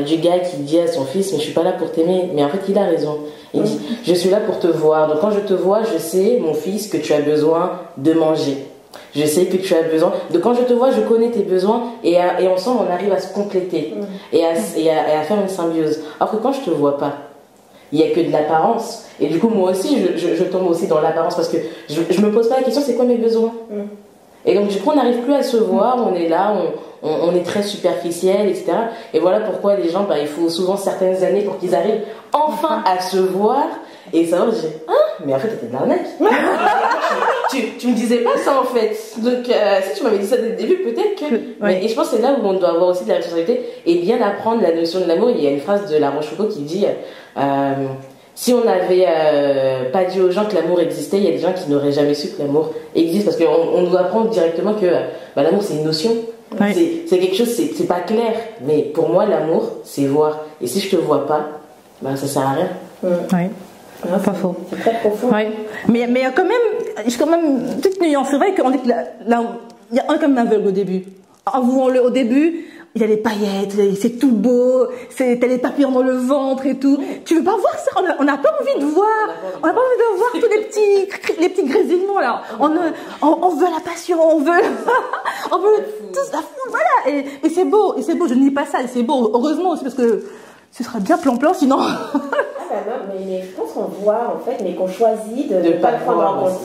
du gars qui dit à son fils, mais je suis pas là pour t'aimer. Mais en fait, il a raison. Il dit, je suis là pour te voir. Donc quand je te vois, je sais, mon fils, que tu as besoin de manger. Je sais que tu as besoin. Donc quand je te vois, je connais tes besoins et ensemble, on arrive à se compléter et à faire une symbiose. Alors que quand je te vois pas, il n'y a que de l'apparence. Et du coup, moi aussi, je tombe aussi dans l'apparence parce que je me pose pas la question, c'est quoi mes besoins? Et donc, du coup, on n'arrive plus à se voir, on est là, on est très superficiel, etc. Et voilà pourquoi les gens, il faut souvent certaines années pour qu'ils arrivent enfin à se voir et savoir, mais en fait, t'étais de l'arnaque. tu me disais pas ça, en fait. Donc, si tu m'avais dit ça dès le début, peut-être que... Ouais. Et je pense que c'est là où on doit avoir aussi de la responsabilité et bien apprendre la notion de l'amour. Il y a une phrase de La Rochefoucauld qui dit... si on n'avait pas dit aux gens que l'amour existait, il y a des gens qui n'auraient jamais su que l'amour existe, parce qu'on nous apprend directement que l'amour c'est une notion, c'est quelque chose, c'est pas clair, mais pour moi l'amour c'est voir, et si je te vois pas, ça sert à rien. Oui. Pas faux. C'est très profond. Oui. Mais il y a quand même une petite nuance. C'est vrai qu'on dit que là, il y a quand même un aveugle au début. Avouons-le, au début, il y a les paillettes, c'est tout beau, t'as les papillons dans le ventre et tout. Tu veux pas voir ça? On n'a pas envie de voir. On n'a pas envie de voir tous les petits grésillements là. On veut la passion, on veut tout la foule, voilà. Et c'est beau, je ne dis pas ça, c'est beau. Heureusement aussi parce que ce sera bien plan-plan sinon. Ah bah non, mais je pense qu'on voit en fait, mais qu'on choisit de ne pas le prendre en compte.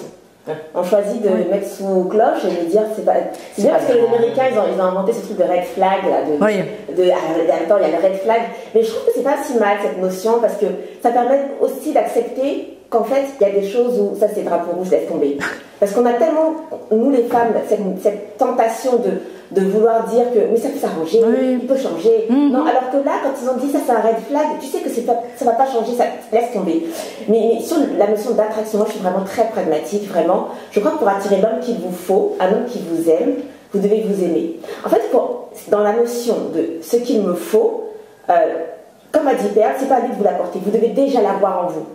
On choisit de le mettre sous cloche et de dire c'est bien parce que les Américains ils ont inventé ce truc de red flag là, attends, il y a le red flag, mais je trouve que c'est pas si mal cette notion parce que ça permet aussi d'accepter qu'en fait il y a des choses où ça c'est drapeau rouge, laisse tomber, parce qu'on a tellement nous les femmes cette tentation de vouloir dire que mais ça peut s'arranger, il peut changer. Non, alors que là, quand ils ont dit ça c'est un red flag, tu sais que ça va pas changer, ça laisse tomber. Mais sur la notion d'attraction, moi je suis vraiment très pragmatique, vraiment. Je crois que pour attirer l'homme qu'il vous faut, un homme qui vous aime, vous devez vous aimer. En fait, dans la notion de ce qu'il me faut, comme a dit Perle, c'est pas à lui de vous l'apporter, vous devez déjà l'avoir en vous.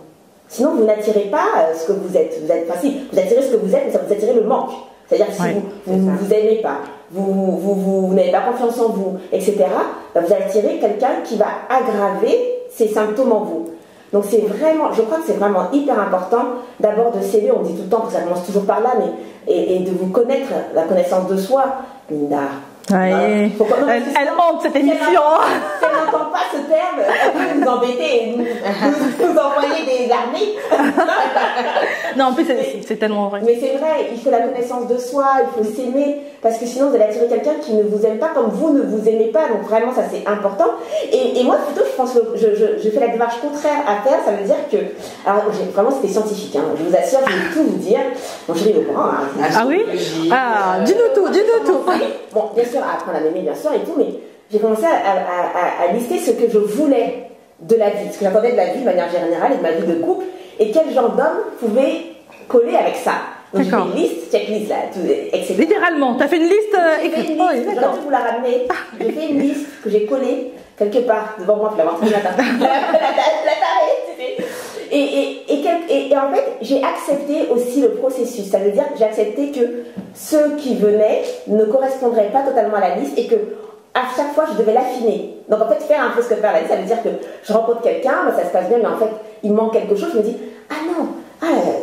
Sinon, vous n'attirez pas ce que vous êtes. Enfin, si, vous attirez ce que vous êtes, mais ça vous attirez le manque. C'est-à-dire que si vous ne vous aimez pas, vous n'avez pas confiance en vous, etc., bah vous allez attirer quelqu'un qui va aggraver ces symptômes en vous. Donc c'est vraiment, je crois que c'est vraiment hyper important d'abord de s'aimer, on dit tout le temps que ça commence toujours par là, mais et de vous connaître, la connaissance de soi. Linda. Elle hante cette émission. Si elle n'entend pas ce terme, elle peut nous embêter et nous envoyer des armées. Non, en plus, c'est tellement vrai. Mais c'est vrai, il faut la connaissance de soi, il faut s'aimer, parce que sinon vous allez attirer quelqu'un qui ne vous aime pas comme vous ne vous aimez pas, donc vraiment ça c'est important. Et moi plutôt je pense que je fais la démarche contraire à faire, ça veut dire que, alors vraiment c'était scientifique, hein, je vous assure, je vais tout vous dire. Bon, je ris au courant. Hein, ah oui? Ah, dis-nous tout. Bon, bien sûr, à apprendre à m'aimer, bien sûr, et tout, mais j'ai commencé à lister ce que je voulais de la vie, ce que j'attendais de la vie de manière générale et de ma vie de couple, et quel genre d'homme pouvait coller avec ça. Donc j'ai fait une liste, checklist là, etc. Littéralement, tu as fait une liste écrite. J'aurais pu vous la ramener. J'ai fait une liste que j'ai collée quelque part devant moi, pour l'avoir trouvée la tarée, tu sais. Et en fait, j'ai accepté aussi le processus. Ça veut dire que j'ai accepté que ceux qui venaient ne correspondraient pas totalement à la liste et que à chaque fois, je devais l'affiner. Donc en fait, faire un peu ce que faire la liste, ça veut dire que je rencontre quelqu'un, ça se passe bien, mais en fait, il manque quelque chose. Je me dis, ah non,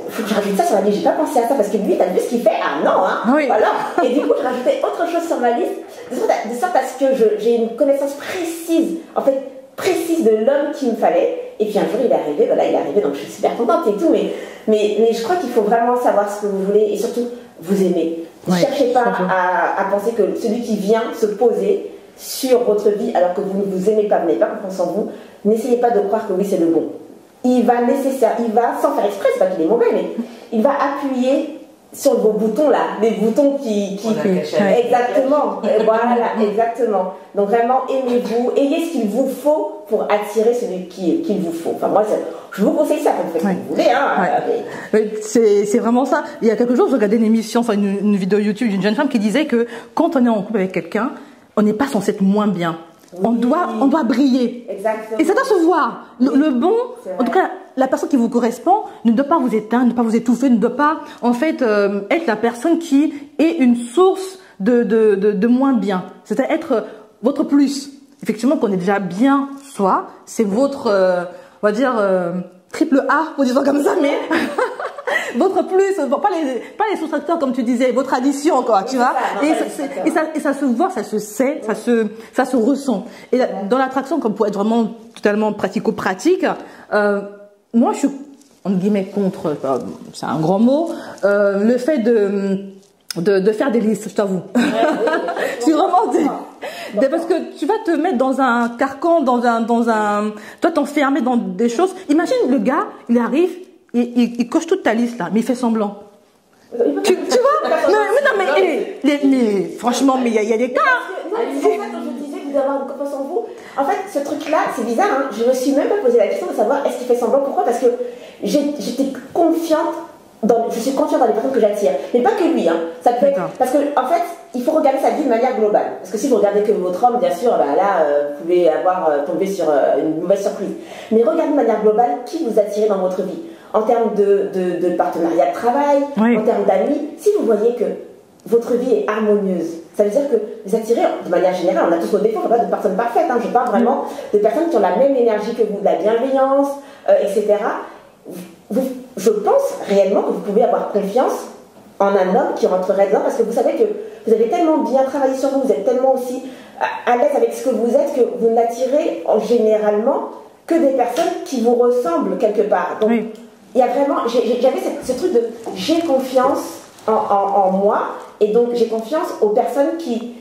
faut que je rajoute ça sur la liste. J'ai pas pensé à ça parce que lui, t'as vu ce qu'il fait? Ah non, hein. Oui. Voilà. Et du coup, je rajoutais autre chose sur ma liste, de sorte à ce que j'ai une connaissance précise, en fait, précise de l'homme qu'il me fallait. Et puis un jour il est arrivé, voilà, il est arrivé, donc je suis super contente et tout, mais je crois qu'il faut vraiment savoir ce que vous voulez et surtout vous aimer. Ne cherchez pas à penser que celui qui vient se poser sur votre vie alors que vous ne vous aimez pas, vous n'avez pas confiance en vous, n'essayez pas de croire que oui c'est le bon. Il va sans faire exprès, c'est pas qu'il est mauvais, mais il va appuyer sur vos boutons là, les boutons qui exactement, voilà, exactement. Donc vraiment aimez-vous, ayez ce qu'il vous faut pour attirer celui qu'il vous faut. Enfin moi je vous conseille ça, vous faites ce que vous voulez, hein. C'est vraiment ça. Il y a quelques jours, je regardais une émission, enfin une vidéo YouTube d'une jeune femme qui disait que quand on est en couple avec quelqu'un, on n'est pas censé être moins bien. Oui. On doit briller. Exactement. Et ça doit se voir. Le bon, en tout cas, la personne qui vous correspond ne doit pas vous éteindre, ne doit pas vous étouffer, ne doit pas, en fait, être la personne qui est une source de moins bien. C'est-à-dire être votre plus. Effectivement, qu'on est déjà bien soi, c'est votre, on va dire, triple A, pour dire comme ça, mais votre plus, pas les sous-tracteurs comme tu disais, votre addition quoi, tu vois. Et ça se voit, ça se sait, ça se ressent. Et dans l'attraction, comme pour être vraiment totalement pratico-pratique, moi je suis entre guillemets contre, c'est un grand mot, le fait de faire des listes, je t'avoue. C'est vraiment parce que tu vas te mettre dans un carcan, toi t'enfermer dans des choses. Imagine le gars, il arrive, il coche toute ta liste là, mais il fait semblant. Tu vois? Mais franchement, mais il y a des cas. C'est pour ça que je disais que vous avez une confiance en vous. En fait, ce truc-là, c'est bizarre, hein. Je me suis même pas posé la question de savoir est-ce qu'il fait semblant. Pourquoi? Parce que j'étais confiante je suis confiante dans les personnes que j'attire. Mais pas que lui, hein. Ça peut être, parce que, en fait, il faut regarder sa vie de manière globale. Parce que si vous regardez que votre homme, bien sûr, bah là, vous pouvez tomber sur une mauvaise surprise. Mais regardez de manière globale qui vous attirez dans votre vie. En termes de partenariat de travail, en termes d'amis. Si vous voyez que votre vie est harmonieuse, ça veut dire que vous attirez, de manière générale, on a tous nos défauts, on ne parle pas de personnes parfaites, hein, je parle vraiment de personnes qui ont la même énergie que vous, de la bienveillance, etc. Je pense réellement que vous pouvez avoir confiance en un homme qui rentrerait dedans, parce que vous savez que vous avez tellement bien travaillé sur vous, vous êtes tellement aussi à l'aise avec ce que vous êtes, que vous n'attirez généralement que des personnes qui vous ressemblent quelque part. Donc, il y a vraiment, j'avais ce truc de j'ai confiance en moi, et donc j'ai confiance aux personnes qui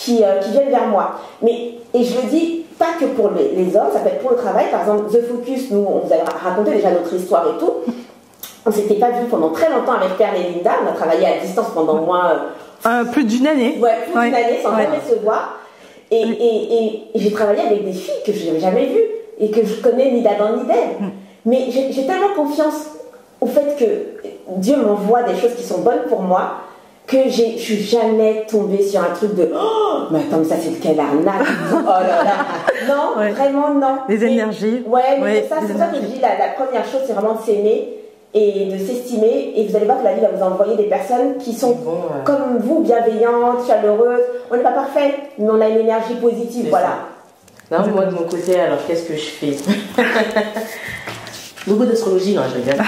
viennent vers moi. Et je le dis pas que pour les hommes, ça peut être pour le travail. Par exemple, The Focus, nous, on vous a raconté déjà notre histoire et tout. On s'était pas vu pendant très longtemps avec Perle et Linda. On a travaillé à distance pendant au moins plus d'une année. Ouais, plus d'une année sans jamais se voir. Et j'ai travaillé avec des filles que je n'avais jamais vues et que je connais ni d'Adam ni d'Ève. Mais j'ai tellement confiance au fait que Dieu m'envoie des choses qui sont bonnes pour moi, que je suis jamais tombée sur un truc de oh, mais attends, mais ça c'est quelle arnaque. Oh là là. Non, vraiment non. Les énergies. Mais c'est pour ça que je dis la première chose, c'est vraiment de s'aimer et de s'estimer, et vous allez voir que la vie va vous envoyer des personnes qui sont comme vous, bienveillantes, chaleureuses. On n'est pas parfait, mais on a une énergie positive, voilà. Là, moi de mon côté, alors qu'est-ce que je fais? Beaucoup d'astrologie, non, je rigole.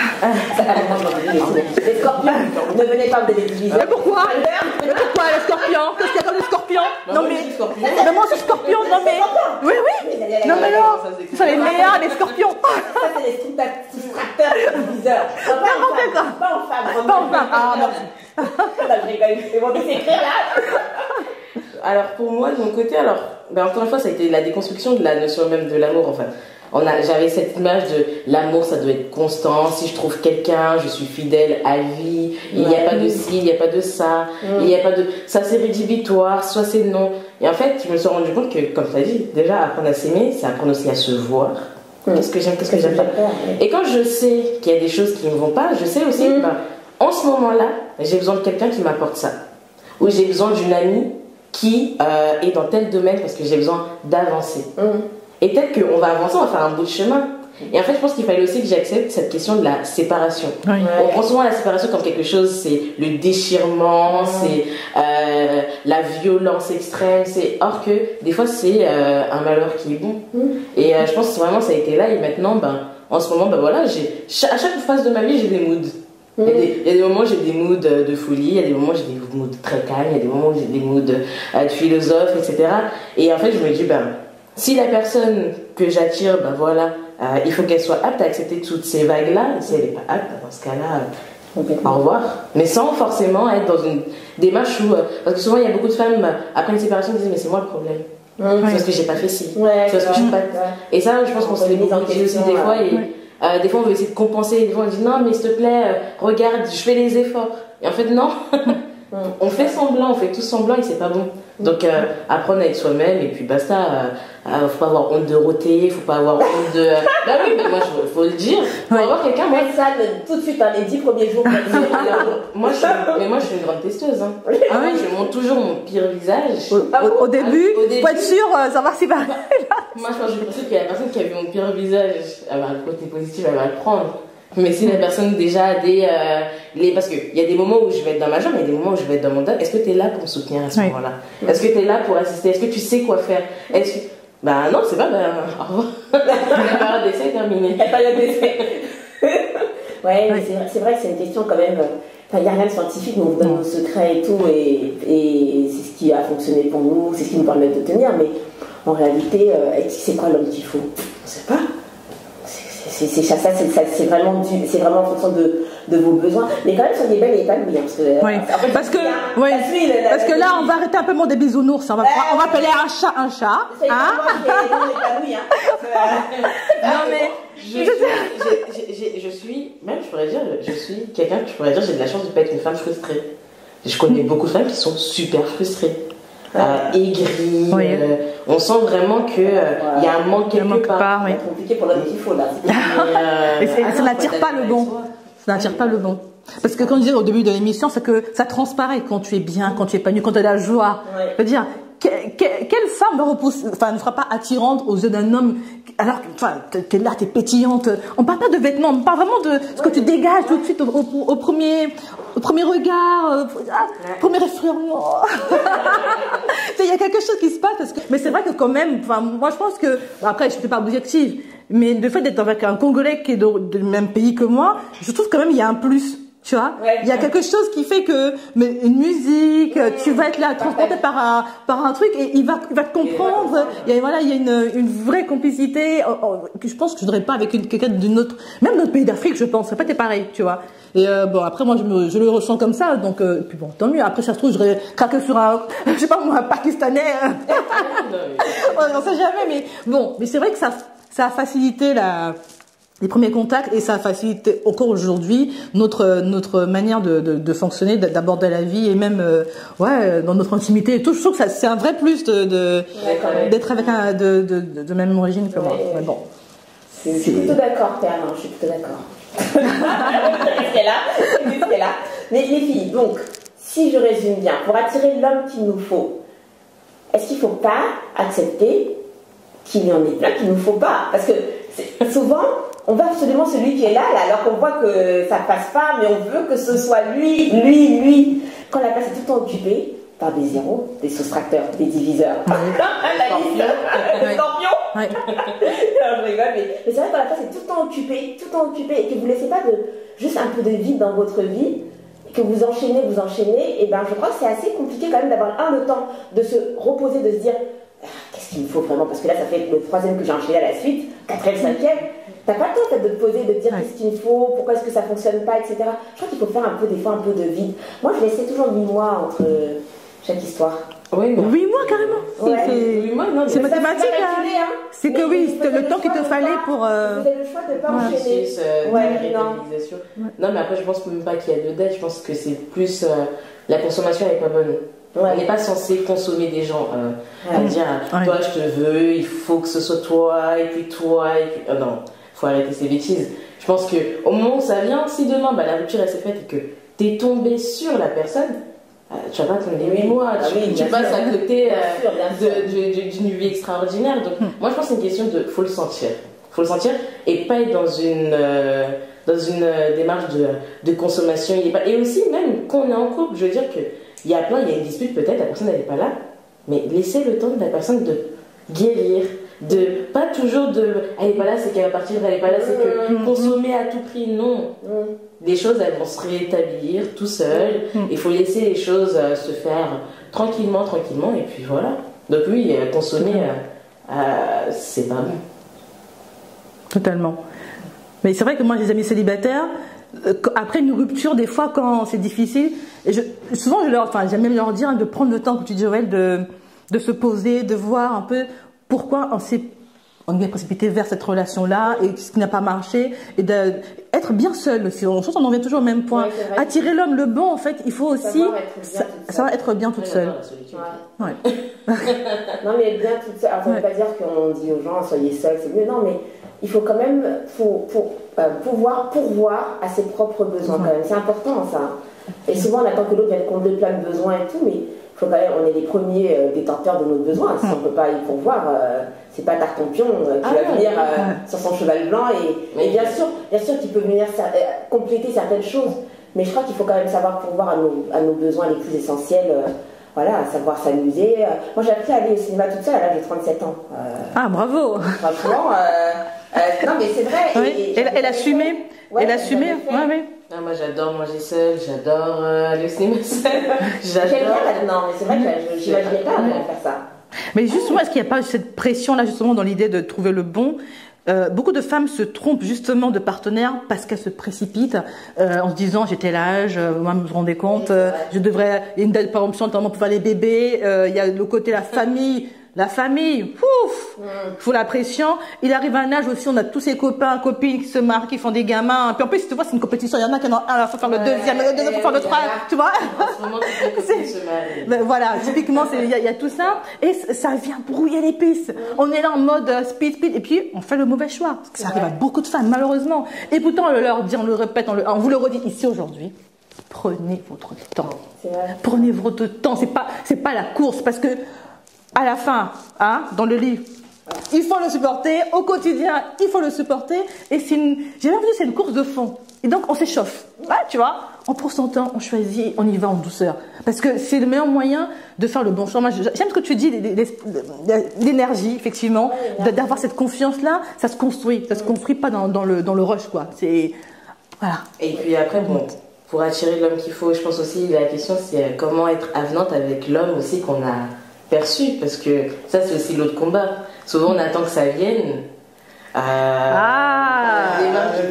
Les scorpions, ne venez pas me téléviser. Mais pourquoi les scorpions? Qu'est-ce qu'il y a comme des scorpions? Non mais moi c'est scorpion, non mais... Oui, non mais non, ce sont les meilleurs, les scorpions. Ça c'est les soustracteurs et les viseurs. Pas en femme. Ah non. Je rigole, c'est bon de s'écrire là. Alors pour moi, de mon côté, encore une fois, ça a été la déconstruction de la notion même de l'amour, enfin. J'avais cette image de l'amour, ça doit être constant. Si je trouve quelqu'un, je suis fidèle à vie. Il n'y a pas de ci, il n'y a pas de ça. Il n'y a pas de ça, c'est rédhibitoire, soit c'est non. Et en fait, je me suis rendu compte que, comme tu as dit, déjà apprendre à s'aimer, c'est apprendre aussi à se voir. Qu'est-ce que j'aime, qu'est-ce que j'aime pas. Et quand je sais qu'il y a des choses qui ne vont pas, je sais aussi que en ce moment-là, j'ai besoin de quelqu'un qui m'apporte ça. Ou j'ai besoin d'une amie qui est dans tel domaine parce que j'ai besoin d'avancer. Et peut-être qu'on va avancer, on va faire un bout de chemin. Et en fait, je pense qu'il fallait aussi que j'accepte cette question de la séparation. On prend souvent la séparation comme quelque chose, c'est le déchirement, c'est la violence extrême, or que des fois c'est un malheur qui est bon. Et je pense que vraiment ça a été là, et maintenant, en ce moment, voilà, à chaque phase de ma vie, j'ai des moods. Il y a des moments où j'ai des moods de folie, il y a des moments où j'ai des moods très calmes, il y a des moments où j'ai des moods de philosophe, etc. Et en fait, je me dis, si la personne que j'attire, il faut qu'elle soit apte à accepter toutes ces vagues-là. Et si elle n'est pas apte, dans ce cas-là, au revoir. Mais sans forcément être dans une démarche où... parce que souvent, il y a beaucoup de femmes, après une séparation, qui disent « mais c'est moi le problème. C'est parce que j'ai pas fait ci. C'est parce que je suis pas... » Et ça, je pense qu'on se les beaucoup dit aussi des fois. Et des fois, on veut essayer de compenser. Des fois, on dit « non, mais s'il te plaît, regarde, je fais les efforts. » Et en fait, non. On fait semblant, on fait tous semblant et c'est pas bon. Donc apprendre à être soi-même, et puis basta. Faut pas avoir honte de roter, faut pas avoir honte de... moi faut le dire. Faut avoir quelqu'un... Moi ça, tout de suite, les 10 premiers jours. moi je suis une grande testeuse. Je montre toujours mon pire visage. Au début, pour être sûr, savoir si va... Moi je pense qu'il y a la personne qui a vu mon pire visage, elle va le côté positif, elle va le prendre. Mais si la personne déjà a parce qu'il y a des moments où je vais être dans ma jambe, il y a des moments où je vais être dans mon dos. Est-ce que tu es là pour me soutenir à ce moment-là? Est-ce que tu es là pour assister? Est-ce que tu sais quoi faire? Non, c'est pas au revoir. La période d'essai est terminée. La période d'essai. Mais c'est vrai que c'est une question quand même. Il n'y a rien de scientifique, mais on vous donne nos secrets et tout, et c'est ce qui a fonctionné pour nous, c'est ce qui nous permet de tenir. Mais en réalité, c'est quoi l'homme qu'il faut? On ne sait pas. C'est vraiment en fonction de vos besoins. Mais quand même, soyez belles et épanouies. Parce que là, on va arrêter un peu mon des bisounours. On va appeler un chat un chat. Non, mais je suis, même je pourrais dire, je suis quelqu'un que je pourrais dire, j'ai de la chance de ne pas être une femme frustrée. Je connais beaucoup de femmes qui sont super frustrées. Aigries, on sent vraiment qu'il y a un manque quelque part. C'est compliqué pour l'homme qu'il faut là. Ça n'attire pas le bon. Ça n'attire pas le bon. Parce que quand je disais au début de l'émission, c'est que ça transparaît quand tu es bien, quand tu es épanoui, quand tu as la joie. Ouais. Je veux dire, quelle femme ne sera pas attirante aux yeux d'un homme alors que t'es là, t'es pétillante. On parle pas de vêtements, on parle vraiment de ce que tu dégages tout de suite au premier regard, premier effleurement. Il y a quelque chose qui se passe parce que, mais c'est vrai que quand même, moi je pense que, après je suis pas objective, mais le fait d'être avec un Congolais qui est du même pays que moi, je trouve quand même il y a un plus. Tu vois, il y a quelque chose qui fait que, mais une musique, tu vas être là transporté par un truc et il va te comprendre. Il y a une vraie complicité que je pense que je voudrais pas avec quelqu'un d'une autre, même notre pays d'Afrique, je pense, ça peut être pareil, tu vois. Et bon, après moi je le ressens comme ça, donc puis bon, tant mieux. Après ça se trouve, je serais craqué sur un, je sais pas moi, un Pakistanais. On sait jamais, mais bon, mais c'est vrai que ça a facilité les premiers contacts et ça facilite encore aujourd'hui notre manière de fonctionner, d'aborder la vie et même dans notre intimité et tout. Je trouve que c'est un vrai plus d'être avec un de même origine que moi. Ouais. Mais bon, je suis plutôt d'accord, Père, non, je suis plutôt d'accord. Restez là. Mais les filles, donc, si je résume bien, pour attirer l'homme qu'il nous faut, est-ce qu'il ne faut pas accepter qu'il y en ait plein qu'il ne nous faut pas? Parce que souvent, on veut absolument celui qui est là, alors qu'on voit que ça ne passe pas, mais on veut que ce soit lui. Quand la place est tout le temps occupée par des zéros, des soustracteurs, des diviseurs, la liste, le scorpion. ouais. Je rigole, mais c'est vrai que quand la place est tout le temps occupée, et que vous ne laissez pas juste un peu de vide dans votre vie, que vous enchaînez, et ben je crois que c'est assez compliqué quand même d'avoir le temps de se reposer, de se dire qu'est-ce qu'il me faut vraiment, parce que là ça fait le 3e que j'ai enchaîné à la suite, 4e, 5e, t'as pas le temps peut-être de te poser, de te dire qu'est-ce qu'il me faut, pourquoi est-ce que ça fonctionne pas, etc. Je crois qu'il faut faire des fois un peu de vide. Moi je laissais toujours 8 mois entre chaque histoire. Oui, 8 mois carrément. Ouais. 8 mois, non, c'est mathématique. C'est que oui, c'était le temps qu'il te fallait pour. Vous avez le choix de ne pas enchaîner. Non, mais après, je pense même pas qu'il y a de dette. Je pense que c'est plus la consommation n'est pas bonne. On n'est pas censé consommer des gens. Dire, toi, je te veux, il faut que ce soit toi, et puis toi, et puis. Non, faut arrêter ces bêtises. Je pense qu'au moment où ça vient, si demain la rupture elle s'est faite et que t'es tombé sur la personne, tu vas pas attendre les 8 mois, tu passes à côté d'une vie extraordinaire. Donc, moi, je pense que c'est une question de. Faut le sentir. Faut le sentir et pas être dans une démarche de consommation. Et aussi, même quand on est en couple, je veux dire qu'il y a une dispute, peut-être, la personne n'est pas là, mais laissez le temps de la personne de guérir. De pas toujours elle n'est pas là, c'est qu'elle va partir, elle n'est pas là, c'est que consommer à tout prix, non. Les choses, elles vont se rétablir tout seul. Il faut laisser les choses se faire tranquillement, et puis voilà. Donc oui, consommer, c'est pas bon. Totalement. Mais c'est vrai que moi, les amis célibataires, après une rupture, des fois, quand c'est difficile, souvent, j'aime même leur dire de prendre le temps, comme tu dis, Joël, de se poser, de voir un peu pourquoi on est précipité vers cette relation-là et ce qui n'a pas marché, et d'être bien seul aussi. On en revient toujours au même point. Attirer l'homme, le bon, en fait, il faut aussi savoir être bien toute seule. Non, mais bien toute seule. Alors, ça ne veut pas dire qu'on dit aux gens soyez seuls, c'est mieux. Non, mais il faut quand même pouvoir pourvoir à ses propres besoins. Quand même. C'est important, ça. Et souvent, on attend que l'autre vienne combler plein de besoins et tout, mais faut quand même, on est les premiers détenteurs de nos besoins. Si on ne peut pas y pourvoir, c'est pas Tartampion qui va venir sur son cheval blanc. Et bien sûr qu'il peut venir compléter certaines choses, mais je crois qu'il faut quand même savoir pourvoir à nos besoins les plus essentiels. Voilà, savoir s'amuser. Moi, j'ai appris à aller au cinéma toute seule à l'âge de 37 ans. Bravo. Franchement, non, mais c'est vrai. Oui. Elle assumait. Elle assumait. Oui. Non, moi j'adore manger seule, j'adore aller au cinéma seule. J'aime bien maintenant, mais c'est vrai que je n'imaginais pas faire ça. Mais justement, est-ce qu'il n'y a pas cette pression-là, justement, dans l'idée de trouver le bon? Beaucoup de femmes se trompent justement de partenaires parce qu'elles se précipitent en se disant j'ai tel âge, moi je me rendais compte, je devrais, il y a une date par option notamment pour faire les bébés, il y a le côté la famille, pouf, faut la pression. Il arrive à un âge aussi, on a tous ses copains, copines qui se marient, qui font des gamins. Puis en plus, tu vois, c'est une compétition. Il y en a qui en ont un, il faut faire le deuxième, le deuxième, faut faire le trois, tu vois. En ce moment, toutes les copines se marient. Ben, voilà, typiquement, il y a tout ça. Et ça vient brouiller les pistes. On est là en mode speed, et puis on fait le mauvais choix. Ça arrive à beaucoup de femmes, malheureusement. Et pourtant, on leur dit, on le répète, on vous le redit ici aujourd'hui. Prenez votre temps. Prenez votre temps. C'est pas la course, parce que à la fin, hein, dans le livre, il faut le supporter. Au quotidien, il faut le supporter. Et j'ai l'impression que c'est une course de fond. Et donc, on s'échauffe. Ouais, tu vois, on prend son temps, on choisit, on y va en douceur. Parce que c'est le meilleur moyen de faire le bon choix. Moi, j'aime ce que tu dis, l'énergie, effectivement, d'avoir cette confiance-là. Ça se construit. Ça se construit pas dans le rush, quoi. C'est, voilà. Et puis après, bon, pour attirer l'homme qu'il faut, je pense aussi, la question, c'est comment être avenante avec l'homme aussi qu'on a perçu. Parce que ça, c'est aussi l'autre combat. Souvent, on attend que ça vienne. Du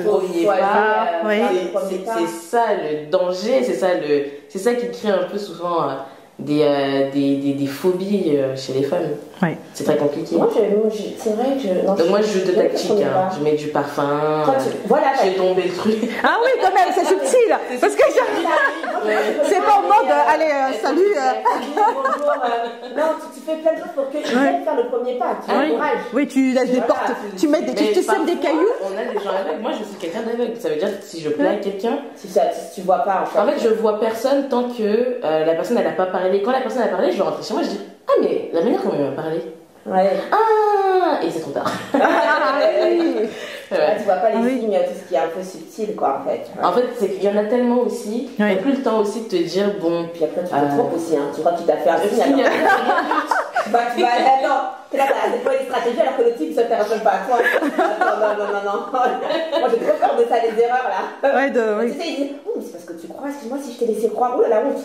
premier pas, c'est ça le danger, c'est ça qui crée un peu souvent des phobies chez les femmes. Ouais. C'est très compliqué. Moi, c'est vrai que donc moi, je joue de tactique, hein. Je mets du parfum, j'ai tombé le truc. Ah oui, quand même, c'est subtil. Parce que c'est pas en mode, allez, salut. Bonjour. Non, tu fais plein de choses pour que tu viennes faire le premier pas. Tu encourages. Oui, tu laisses des portes, tu sèmes des cailloux. On a des gens aveugles. Moi, je suis quelqu'un d'aveugle. Ça veut dire que si je plais à quelqu'un, si tu vois pas. En fait, je vois personne tant que la personne elle n'a pas parlé. Quand la personne a parlé, je rentre chez moi, je dis ah mais la manière comment il m'a parlé. Ouais. Ah, et c'est trop tard. Oui. Tu vois pas les signes, tout ce qui est un peu subtil, quoi, en fait. En fait, c'est qu'il y en a tellement aussi. Tu n'as plus le temps aussi de te dire bon. Puis après, tu te trompes aussi, hein. Tu crois qu'il t'a fait un signe. Attends, t'es là, t'as déployé des stratégies alors que le type se fait un pas à toi. Non. Moi, j'ai trop peur de ça, les erreurs, là. Ouais, tu sais, il dit oh, mais c'est parce que tu crois, excuse-moi si je t'ai laissé croire. Oh là là, honte.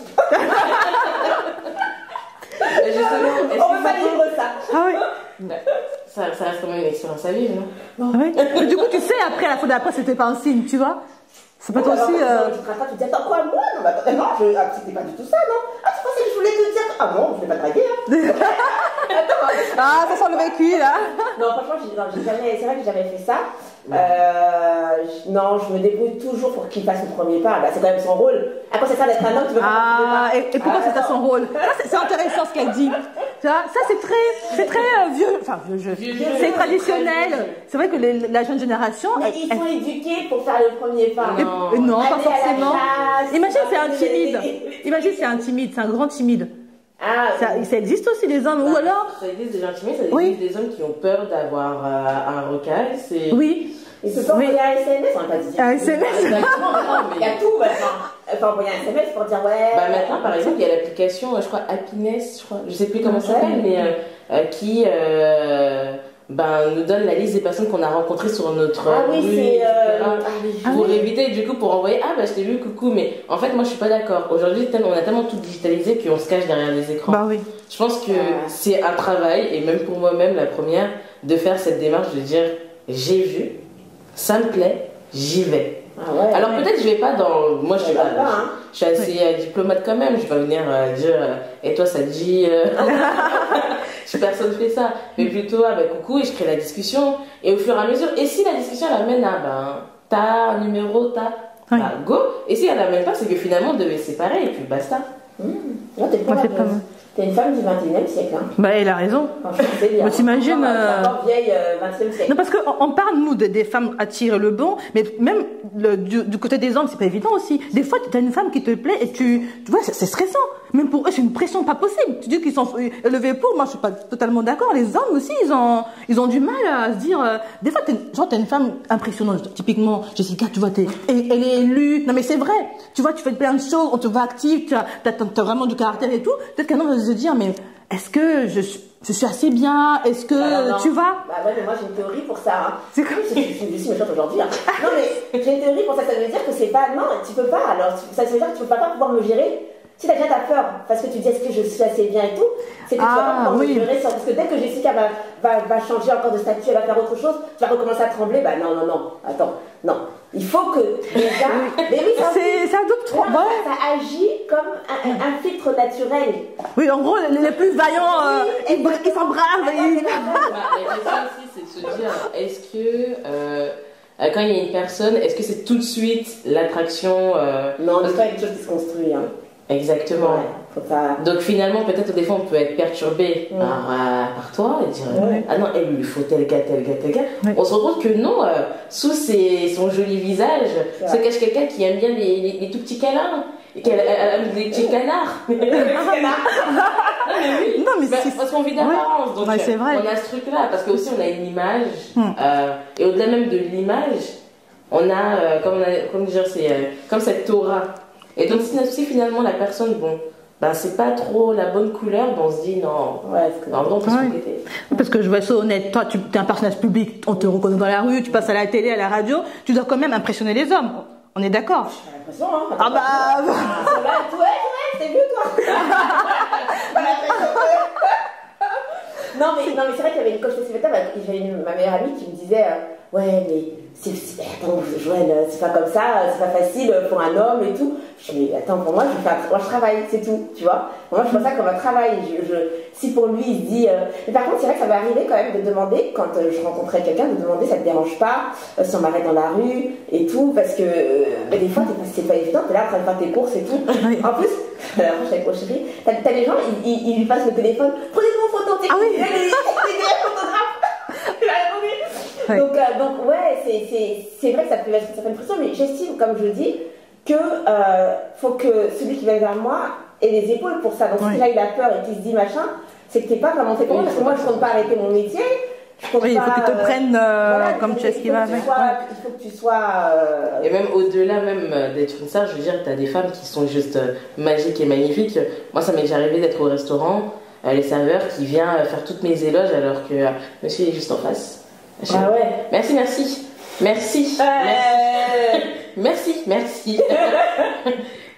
On peut pas vivre ça. Ah oui. Ça reste quand même une expérience à vivre, non? Ah oui. Mais du coup, tu sais, après, la fois d'après, c'était pas un signe, tu vois? C'est pas toi aussi. Tu te dis, attends, quoi, moi? Non, c'était pas du tout ça, non? Ah, tu pensais que je voulais te dire? Ah non, je vais pas draguer, hein. Ah, ça sent le vécu, là. Non, franchement, c'est vrai que j'ai jamais fait ça. Non, je me débrouille toujours pour qu'il fasse le premier pas. Bah, c'est quand même son rôle. À quoi c'est ça d'être un homme, tu veux pas et pourquoi c'est ça son rôle? C'est intéressant ce qu'elle dit. Ça, c'est très vieux, enfin vieux jeu. C'est traditionnel. C'est vrai que la jeune génération. Mais ils sont éduqués pour faire le premier pas. Non, pas forcément. Imagine, c'est un timide. Imagine, c'est un timide, c'est un grand timide. Ça existe aussi des hommes, ou alors. Ça existe des gens timides, ça existe des hommes qui ont peur d'avoir un recal. Oui. Ils se sont envoyés un SMS, on n'a pas dit. Un SMS. Exactement, il y a tout maintenant. Il faut envoyer un SMS pour dire ouais. Bah maintenant, par exemple, il y a l'application, je crois, Happiness, je sais plus comment ça s'appelle, mais qui nous donne la liste des personnes qu'on a rencontrées sur notre rue, pour éviter, du coup, pour envoyer je t'ai vu, coucou, mais en fait, moi, je suis pas d'accord. Aujourd'hui, on a tellement tout digitalisé qu'on se cache derrière les écrans. Bah oui. Je pense que c'est un travail, et même pour moi-même, la première, de faire cette démarche de dire j'ai vu, ça me plaît, j'y vais. Alors peut-être je vais pas dans. Moi je suis assez diplomate quand même, je vais pas venir dire et toi ça te dit. Personne fait ça, mais plutôt coucou, et je crée la discussion, et au fur et à mesure, et si la discussion elle amène à t'as un numéro, go, et si elle n'amène pas, c'est que finalement on devait se séparer et puis basta. Non, t'es une femme du 21e siècle. Hein. Bah, elle a raison. C'est bien. T'imagines. Encore vieille 20e siècle. Non, parce qu'on parle, nous, des femmes attirent le bon, mais même du côté des hommes, c'est pas évident aussi. Des fois, tu as une femme qui te plaît et tu vois, c'est stressant. Même pour eux, c'est une pression pas possible. Tu dis qu'ils sont élevés pour. Moi, je suis pas totalement d'accord. Les hommes aussi, ils ont du mal à se dire. Des fois, t'as une femme impressionnante. Typiquement, Jessica, tu vois, elle est élue. Non, mais c'est vrai. Tu vois, tu fais plein de choses, on te voit active, t'as vraiment du caractère et tout. Peut-être qu'un homme va se dire, mais est-ce que je suis assez bien? Est-ce que tu vas? Bah ouais, mais moi j'ai une théorie pour ça. Hein. C'est comme je suis méchante aujourd'hui. Hein. Non, mais j'ai une théorie pour ça. Ça veut dire que c'est pas. Non, tu peux pas. Alors, ça veut dire que tu peux pas pouvoir me virer. Si t'as déjà ta peur, parce que tu dis est-ce que je suis assez bien et tout, c'est que tu vas pas pouvoir pleurer sur. Parce que dès que Jessica va changer encore de statut, elle va faire autre chose, tu vas recommencer à trembler. Bah non, attends, non. Il faut que déjà. Mais oui, c'est un double trop. Ça agit comme un filtre naturel. Oui, en gros, les plus vaillants, ils s'embravent. La question aussi, c'est de se dire est-ce que. Quand il y a une personne, est-ce que c'est tout de suite l'attraction Non, c'est pas quelque chose qui se construit. Hein. Exactement. Ouais, faut pas... Donc finalement, peut-être des fois, on peut être perturbé par toi et dire ah non, il lui faut tel gars. Ouais. On se rend compte que non, sous son joli visage se cache quelqu'un qui aime bien les tout petits câlins. Les petits canards. Non, mais parce qu'on vit d'apparence. Donc c'est vrai. on a ce truc-là. Parce que aussi on a une image. Et au-delà même de l'image, on a, comme cette aura. Et donc si finalement la personne, c'est pas trop la bonne couleur, on se dit non, on peut se compléter. Parce que je vais être honnête, toi tu es un personnage public, on te reconnaît dans la rue, tu passes à la télé, à la radio, tu dois quand même impressionner les hommes. On est d'accord? J'ai l'impression, hein. Ah bah... Ouais, c'est mieux toi. Non mais c'est vrai qu'il y avait une coach de spectacle, j'avais ma meilleure amie qui me disait ouais mais attends Joël, c'est pas comme ça, c'est pas facile pour un homme et tout. Je dis mais attends, pour moi je travaille, c'est tout, tu vois. Pour moi je vois ça comme un travail. Si pour lui il se dit mais par contre c'est vrai que ça m'est arrivé quand même de demander quand je rencontrais quelqu'un, de demander ça te dérange pas si on m'arrête dans la rue et tout, parce que des fois c'est pas évident, t'es là en train de faire tes courses et tout. En plus je suis avec mon chéri, t'as les gens ils lui passent le téléphone, prenez-moi une photo, t'es donc ouais, c'est vrai que ça peut être une certaine pression, mais j'estime, comme je dis, que faut que celui qui vient vers moi ait les épaules pour ça. Donc si là il a peur et qu'il se dit machin, c'est que t'es pas vraiment fait pour moi, parce que moi je compte pas arrêter mon métier. Il faut qu'ils te prennent comme tu es ce qui va avec. Il faut que tu sois. Et même au-delà même d'être une star, je veux dire, t'as des femmes qui sont juste magiques et magnifiques. Moi, ça m'est déjà arrivé d'être au restaurant, les serveurs qui viennent faire toutes mes éloges alors que monsieur est juste en face. Ah ouais. Merci.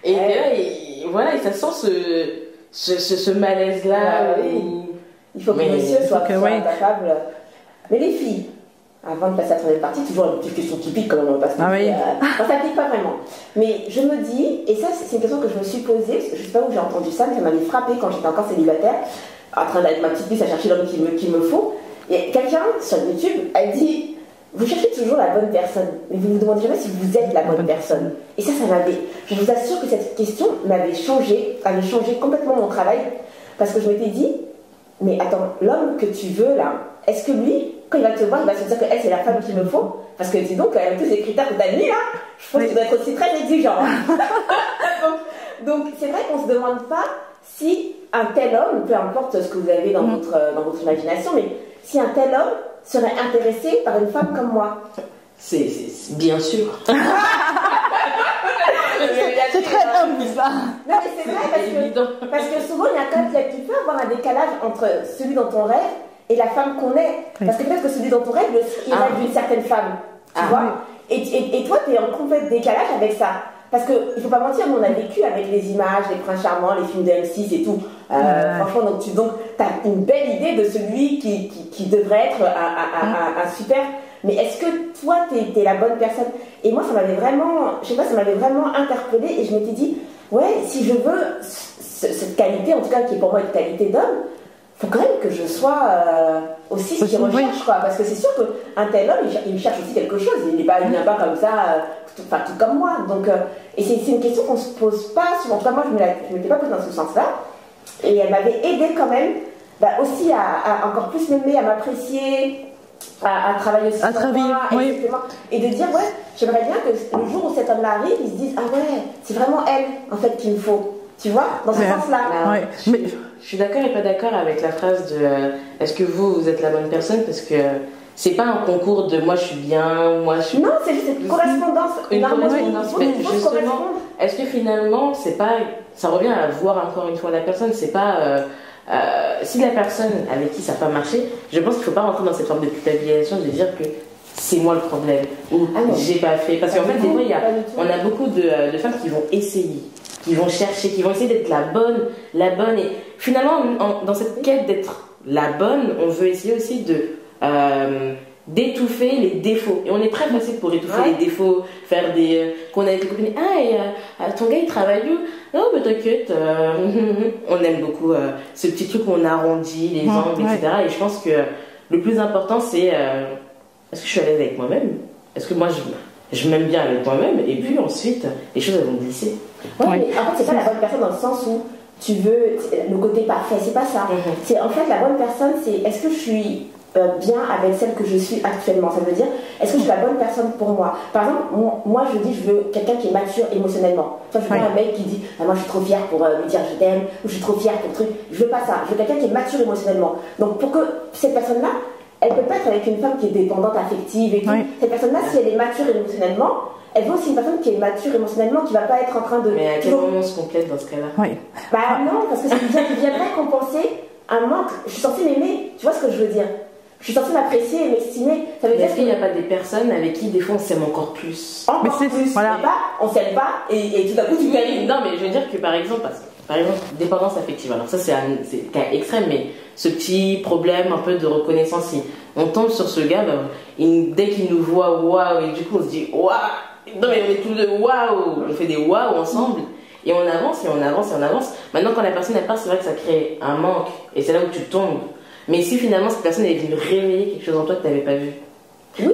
Et voilà, et ça sent ce malaise-là. Il faut que monsieur soit capable. Mais les filles, avant de passer à la troisième partie, toujours une petite question typique comme on passe. Ça pique pas vraiment. Mais je me dis, et ça c'est une question que je me suis posée, parce que je sais pas où j'ai entendu ça, mais ça m'avait frappée quand j'étais encore célibataire, en train d'être ma petite puce à chercher l'homme qu'il me faut. Et quelqu'un sur YouTube a dit, vous cherchez toujours la bonne personne, mais vous vous demandez jamais si vous êtes la bonne personne. Et ça m'avait, je vous assure que cette question avait changé complètement mon travail, parce que je m'étais dit, mais attends, l'homme que tu veux là, est-ce que lui, quand il va te voir, il va se dire que elle c'est la femme qu'il me faut? Parce que dis donc, avec tous ces critères que tu as mis là, je pense que tu dois être aussi très exigeant. donc c'est vrai qu'on se demande pas si un tel homme, peu importe ce que vous avez dans votre imagination, mais si un tel homme serait intéressé par une femme comme moi. C'est bien sûr. C'est très homme ça. Non mais c'est vrai parce que souvent tu peux avoir un décalage entre celui dont on rêve et la femme qu'on est. Parce que peut-être que celui dont on rêve, il rêve d'une certaine femme. Tu vois. Et toi, tu es en complet décalage avec ça. Parce qu'il ne faut pas mentir, nous on a vécu avec les images, les princes charmants, les films de M6 et tout. Franchement, donc tu as une belle idée de celui qui devrait être un super. Mais est-ce que toi, tu es la bonne personne? Et moi, ça m'avait vraiment interpellée et je m'étais dit, ouais, si je veux cette qualité, en tout cas qui est pour moi une qualité d'homme, il faut quand même que je sois aussi ce qu'il recherche, quoi. Parce que c'est sûr qu'un tel homme, il cherche aussi quelque chose. Il vient pas comme ça, tout comme moi. Donc, et c'est une question qu'on ne se pose pas souvent. En tout cas, moi, je ne m'étais pas posée dans ce sens-là. Et elle m'avait aidée quand même, aussi à encore plus m'aimer, à m'apprécier, à travailler aussi sur moi, et de dire, ouais, j'aimerais bien que le jour où cet homme-là arrive, il se dise, ah ouais, c'est vraiment elle, en fait, qu'il me faut. Tu vois, dans ce sens-là. Je suis d'accord et pas d'accord avec la phrase de est-ce que vous êtes la bonne personne, parce que c'est pas un concours de moi je suis bien, moi je suis. Non, c'est juste une correspondance. Une correspondance. Mais justement, est-ce que finalement, c'est pas. Ça revient à voir encore une fois la personne, c'est pas. Si la personne avec qui ça n'a pas marché, je pense qu'il ne faut pas rentrer dans cette forme de culpabilisation de dire que c'est moi le problème ou j'ai pas fait. Parce qu'en fait, des fois, on a beaucoup de femmes qui vont essayer. qui vont chercher, qui vont essayer d'être la bonne. Et finalement, dans cette quête d'être la bonne, on veut essayer aussi d'étouffer les défauts. Et on est très facile pour étouffer les défauts, faire des... qu'on a été copines, ton gars il travaille où? Non mais t'inquiète, on aime beaucoup ce petit truc où on arrondit les angles, etc. Et je pense que le plus important c'est est-ce que je suis à l'aise avec moi-même? Est-ce que moi je m'aime bien avec moi-même? Et puis ensuite, les choses elles vont glisser. Mais en fait c'est pas la bonne personne dans le sens où tu veux le côté parfait, c'est pas ça. C'est en fait la bonne personne, c'est est-ce que je suis bien avec celle que je suis actuellement. Ça veut dire, est-ce que je suis la bonne personne pour moi? Par exemple, moi je dis, je veux quelqu'un qui est mature émotionnellement. Enfin, je veux un mec qui dit, moi je suis trop fière pour lui dire je t'aime, ou je suis trop fière pour le truc. Je veux pas ça. Je veux quelqu'un qui est mature émotionnellement. Donc pour que cette personne-là, elle peut pas être avec une femme qui est dépendante affective et tout. Cette personne-là, si elle est mature émotionnellement, elle veut aussi une personne qui est mature émotionnellement, qui va pas être en train de... Mais à quel moment on se complète dans ce cas-là? Bah non, parce que il viendrait compenser un manque. Je suis censée m'aimer, tu vois ce que je veux dire? Je suis censée m'apprécier et m'estimer. Ça veut dire qu'il n'y a pas des personnes avec qui des fois on s'aime encore plus. Encore plus. Voilà. On s'aime pas et tout à coup tu t'aimes. Non mais je veux dire que par exemple, dépendance affective. Alors ça c'est un cas extrême, mais ce petit problème un peu de reconnaissance, si on tombe sur ce gars, dès qu'il nous voit, waouh, et du coup on se dit waouh. Non mais on est tous deux waouh, on fait des waouh ensemble. Et on avance et on avance et on avance. Maintenant quand la personne elle part, c'est vrai que ça crée un manque et c'est là où tu tombes. Mais si finalement cette personne est venue réveiller quelque chose en toi que tu n'avais pas vu.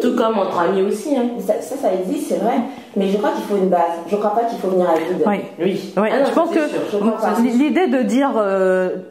Tout comme entre amis aussi. Hein. Ça existe, c'est vrai. Mais je crois qu'il faut une base. Je ne crois pas qu'il faut venir à vide. Oui. Je pense que l'idée de dire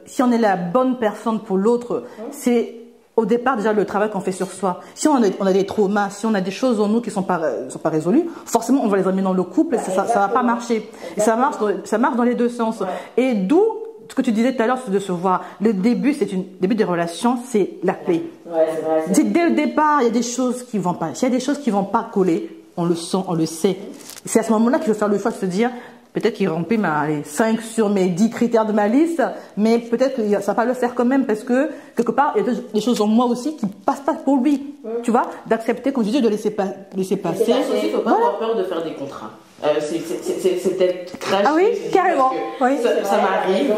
si on est la bonne personne pour l'autre, c'est au départ déjà le travail qu'on fait sur soi. Si on a des traumas, si on a des choses en nous qui ne sont pas résolues, forcément on va les amener dans le couple et ça ne va pas marcher. Et ça marche dans les deux sens. Et d'où ce que tu disais tout à l'heure, c'est de se voir. Le début, début des relations, c'est la clé. C'est vrai. Dès le départ, il y a des choses qui vont pas. S'il y a des choses qui vont pas coller, on le sent, on le sait. C'est à ce moment-là qu'il faut faire le choix de se dire, peut-être qu'il remplit 5 sur mes 10 critères de ma liste, mais peut-être que ça va pas le faire quand même parce que quelque part, il y a des choses en moi aussi qui passent pas pour lui. Tu vois, d'accepter, comme je disais, de laisser passer. Il faut pas avoir peur de faire des contrats. C'est peut-être crash. Ah oui, carrément. Ça m'arrive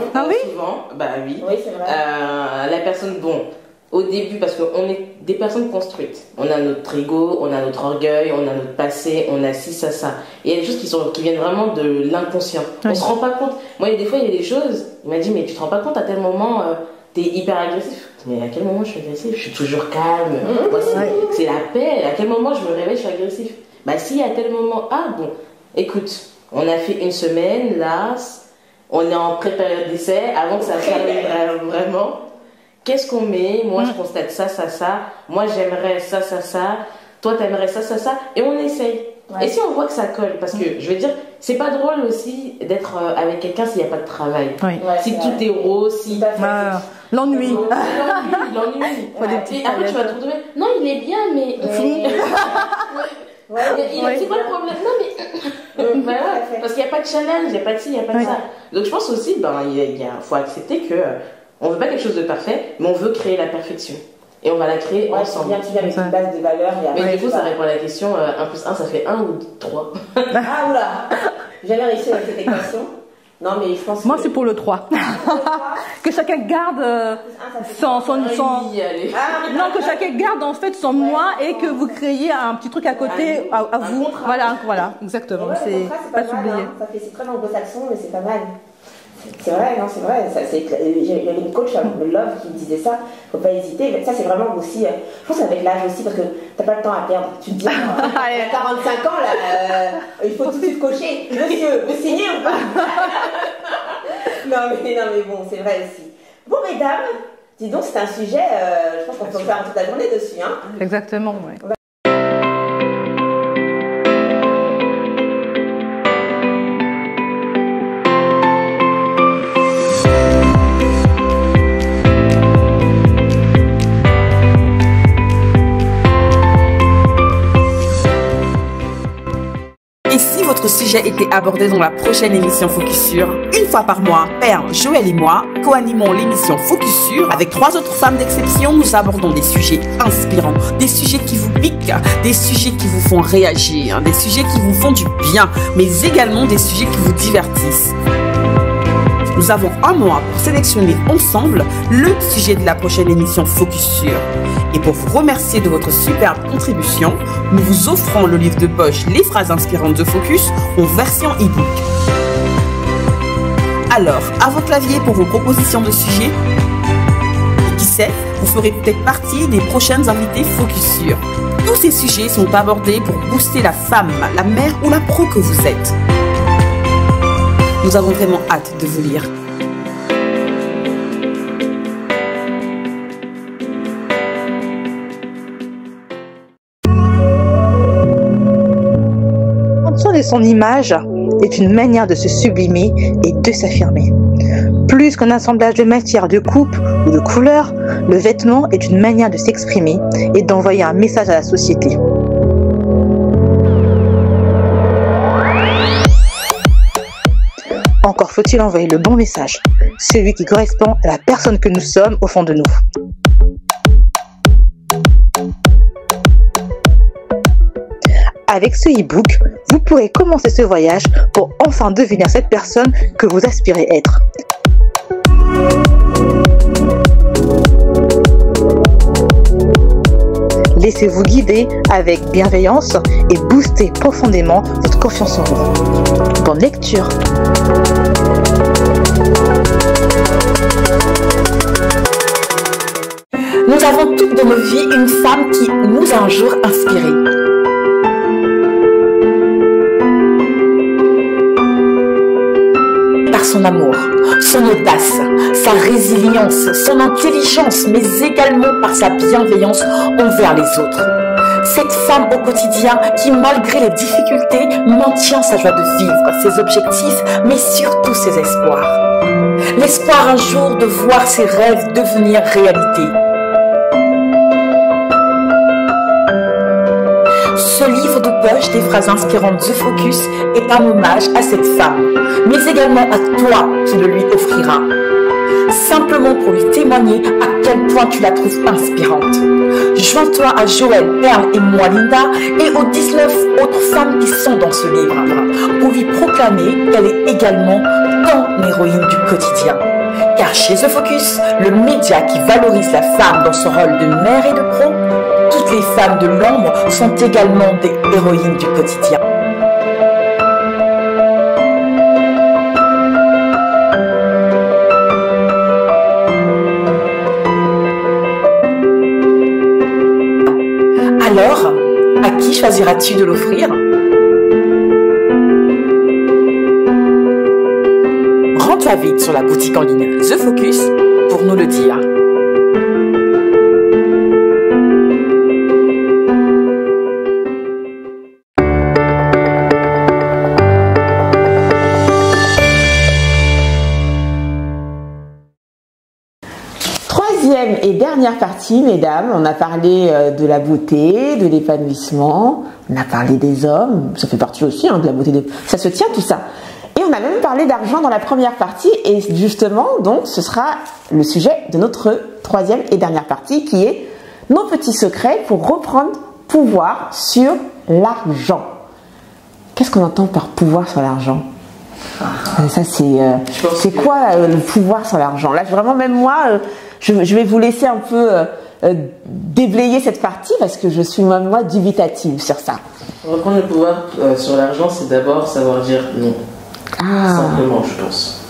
souvent. Bah oui. C'est vrai. La personne, au début, parce qu'on est des personnes construites. On a notre ego, on a notre orgueil, on a notre passé, on a ci, ça. Et il y a des choses qui viennent vraiment de l'inconscient. On se rend pas compte. Moi, des fois, il y a des choses. Il m'a dit, mais tu te rends pas compte à tel moment, t'es hyper agressif. Mais à quel moment je suis agressif? Je suis toujours calme. Moi, c'est la paix. À quel moment je me réveille, je suis agressif? Bah si, à tel moment, écoute, on a fait une semaine, là, on est en pré-période d'essai, avant que ça s'arrive vraiment. Qu'est-ce qu'on met? Moi, je constate ça. Moi, j'aimerais ça. Toi, t'aimerais ça. Et on essaye. Et si on voit que ça colle, parce que, je veux dire, c'est pas drôle aussi d'être avec quelqu'un s'il n'y a pas de travail. Si tout est rose, si... L'ennui. Et après, tu vas te retrouver, non, il est bien, mais... C'est quoi le problème? Non mais parce qu'il n'y a pas de challenge, il n'y a pas de ci, il n'y a pas de ça. Donc je pense aussi, faut accepter que on veut pas quelque chose de parfait, mais on veut créer la perfection. Et on va la créer ensemble. Tu viens avec une base de valeurs. Mais du coup, ça répond à la question 1 plus 1, ça fait 1 ou 3? Ah oula, j'ai jamais réussi avec cette équation. Non, mais je pense moi, c'est pour le 3. Que chacun garde son non, que chacun garde en fait son moi et que vous créez un petit truc à côté à vous. Voilà, exactement. C'est pas s'oublier. C'est très anglo-saxon, mais c'est pas mal. C'est vrai, non, c'est vrai. Il y avait une coach de Love qui me disait ça. Faut pas hésiter. Mais ça, c'est vraiment aussi. Je pense avec l'âge aussi, parce que t'as pas le temps à perdre. Tu te dis, à 45 ans, là, il faut tout de suite cocher. Monsieur, vous signez ou pas? non, mais bon, c'est vrai aussi. Bon, mesdames, dis donc, c'est un sujet. Je pense qu'on peut faire toute la journée dessus. Hein. Exactement, oui. Sujet était abordé dans la prochaine émission Focus Sur. Une fois par mois, Père, Joël et moi co-animons l'émission Focus Sur. Avec 3 autres femmes d'exception, nous abordons des sujets inspirants, des sujets qui vous piquent, des sujets qui vous font réagir, des sujets qui vous font du bien, mais également des sujets qui vous divertissent. Nous avons un mois pour sélectionner ensemble le sujet de la prochaine émission Focus Sur. Et pour vous remercier de votre superbe contribution, nous vous offrons le livre de poche Les phrases inspirantes de Focus en version e-book. Alors, à vos claviers pour vos propositions de sujets. Et qui sait, vous ferez peut-être partie des prochaines invités Focus Sur. Tous ces sujets sont abordés pour booster la femme, la mère ou la pro que vous êtes. Nous avons vraiment hâte de vous lire. Prendre soin de son image est une manière de se sublimer et de s'affirmer. Plus qu'un assemblage de matières, de coupes ou de couleurs, le vêtement est une manière de s'exprimer et d'envoyer un message à la société. Encore faut-il envoyer le bon message, celui qui correspond à la personne que nous sommes au fond de nous. Avec ce e-book, vous pourrez commencer ce voyage pour enfin devenir cette personne que vous aspirez être. Laissez-vous guider avec bienveillance et boostez profondément votre confiance en vous. Bonne lecture! Nous avons toutes dans nos vies une femme qui nous a un jour inspirés. Par son amour, son audace, sa résilience, son intelligence, mais également par sa bienveillance envers les autres. Cette femme au quotidien qui, malgré les difficultés, maintient sa joie de vivre, ses objectifs, mais surtout ses espoirs. L'espoir un jour de voir ses rêves devenir réalité. Ce livre de poche des phrases inspirantes The Focus est un hommage à cette femme, mais également à toi qui le lui offrira. Simplement pour lui témoigner à quel point tu la trouves inspirante. Joins-toi à Joël, Perle et moi, Linda, et aux 19 autres femmes qui sont dans ce livre, pour lui proclamer qu'elle est également ton héroïne du quotidien. Car chez The Focus, le média qui valorise la femme dans son rôle de mère et de pro, toutes les femmes de l'ombre sont également des héroïnes du quotidien. Alors, à qui choisiras-tu de l'offrir? Rends-toi vite sur la boutique en ligne The Focus pour nous le dire. Troisième et dernière partie, mesdames, on a parlé de la beauté, de l'épanouissement, on a parlé des hommes, ça fait partie aussi de la beauté, ça se tient tout ça. Et on a même parlé d'argent dans la première partie et justement, donc, ce sera le sujet de notre troisième et dernière partie qui est nos petits secrets pour reprendre pouvoir sur l'argent. Qu'est-ce qu'on entend par pouvoir sur l'argent? Ça, c'est quoi le pouvoir sur l'argent? Là, vraiment, même moi, je vais vous laisser un peu déblayer cette partie parce que je suis même moi dubitative sur ça. Reprendre le pouvoir sur l'argent, c'est d'abord savoir dire non. Simplement, je pense.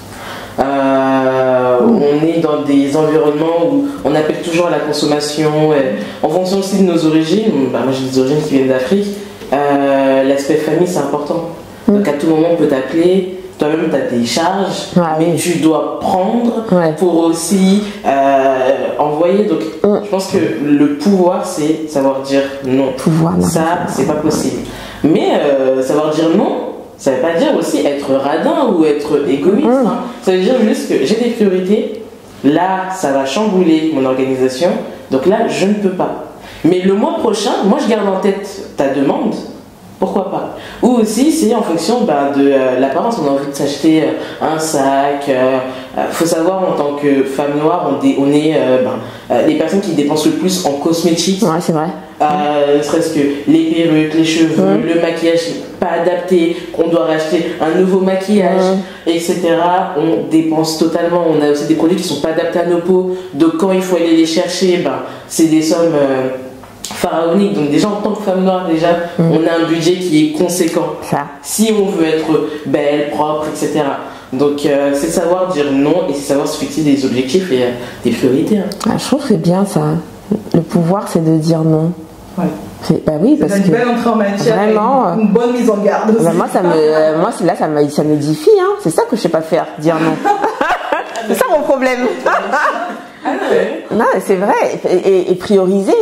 On est dans des environnements où on appelle toujours à la consommation, en fonction aussi de nos origines. Moi, j'ai des origines qui viennent d'Afrique. L'aspect famille, c'est important. Donc, à tout moment, on peut t'appeler. Toi-même, tu as des charges, mais tu dois prendre pour aussi envoyer. Donc, je pense que le pouvoir, c'est savoir dire non. Ça, c'est pas possible. Mais savoir dire non, ça veut pas dire aussi être radin ou être égoïste. Ça veut dire juste que j'ai des priorités. Là, ça va chambouler mon organisation. Donc là, je ne peux pas. Mais le mois prochain, moi, je garde en tête ta demande. Pourquoi pas? Ou aussi, c'est en fonction de l'apparence. On a envie de s'acheter un sac. Faut savoir, en tant que femme noire, on est les personnes qui dépensent le plus en cosmétiques. Ouais, c'est vrai. ne serait-ce que les perruques, les cheveux, le maquillage pas adapté, qu'on doit racheter un nouveau maquillage, etc. On dépense totalement. On a aussi des produits qui sont pas adaptés à nos peaux, donc quand il faut aller les chercher, c'est des sommes pharaoniques. Donc déjà en tant que femme noire, on a un budget qui est conséquent. Ça. Si on veut être belle, propre, etc. Donc c'est savoir dire non et c'est savoir se fixer des objectifs et des priorités. Je trouve que c'est bien ça. Le pouvoir, c'est de dire non. Ouais. Bah oui, parce une belle entrée en matière, vraiment, une bonne mise en garde aussi. Moi, ça m'édifie, hein. C'est ça que je sais pas faire, dire non. C'est ça mon problème. Non, c'est vrai. Et prioriser.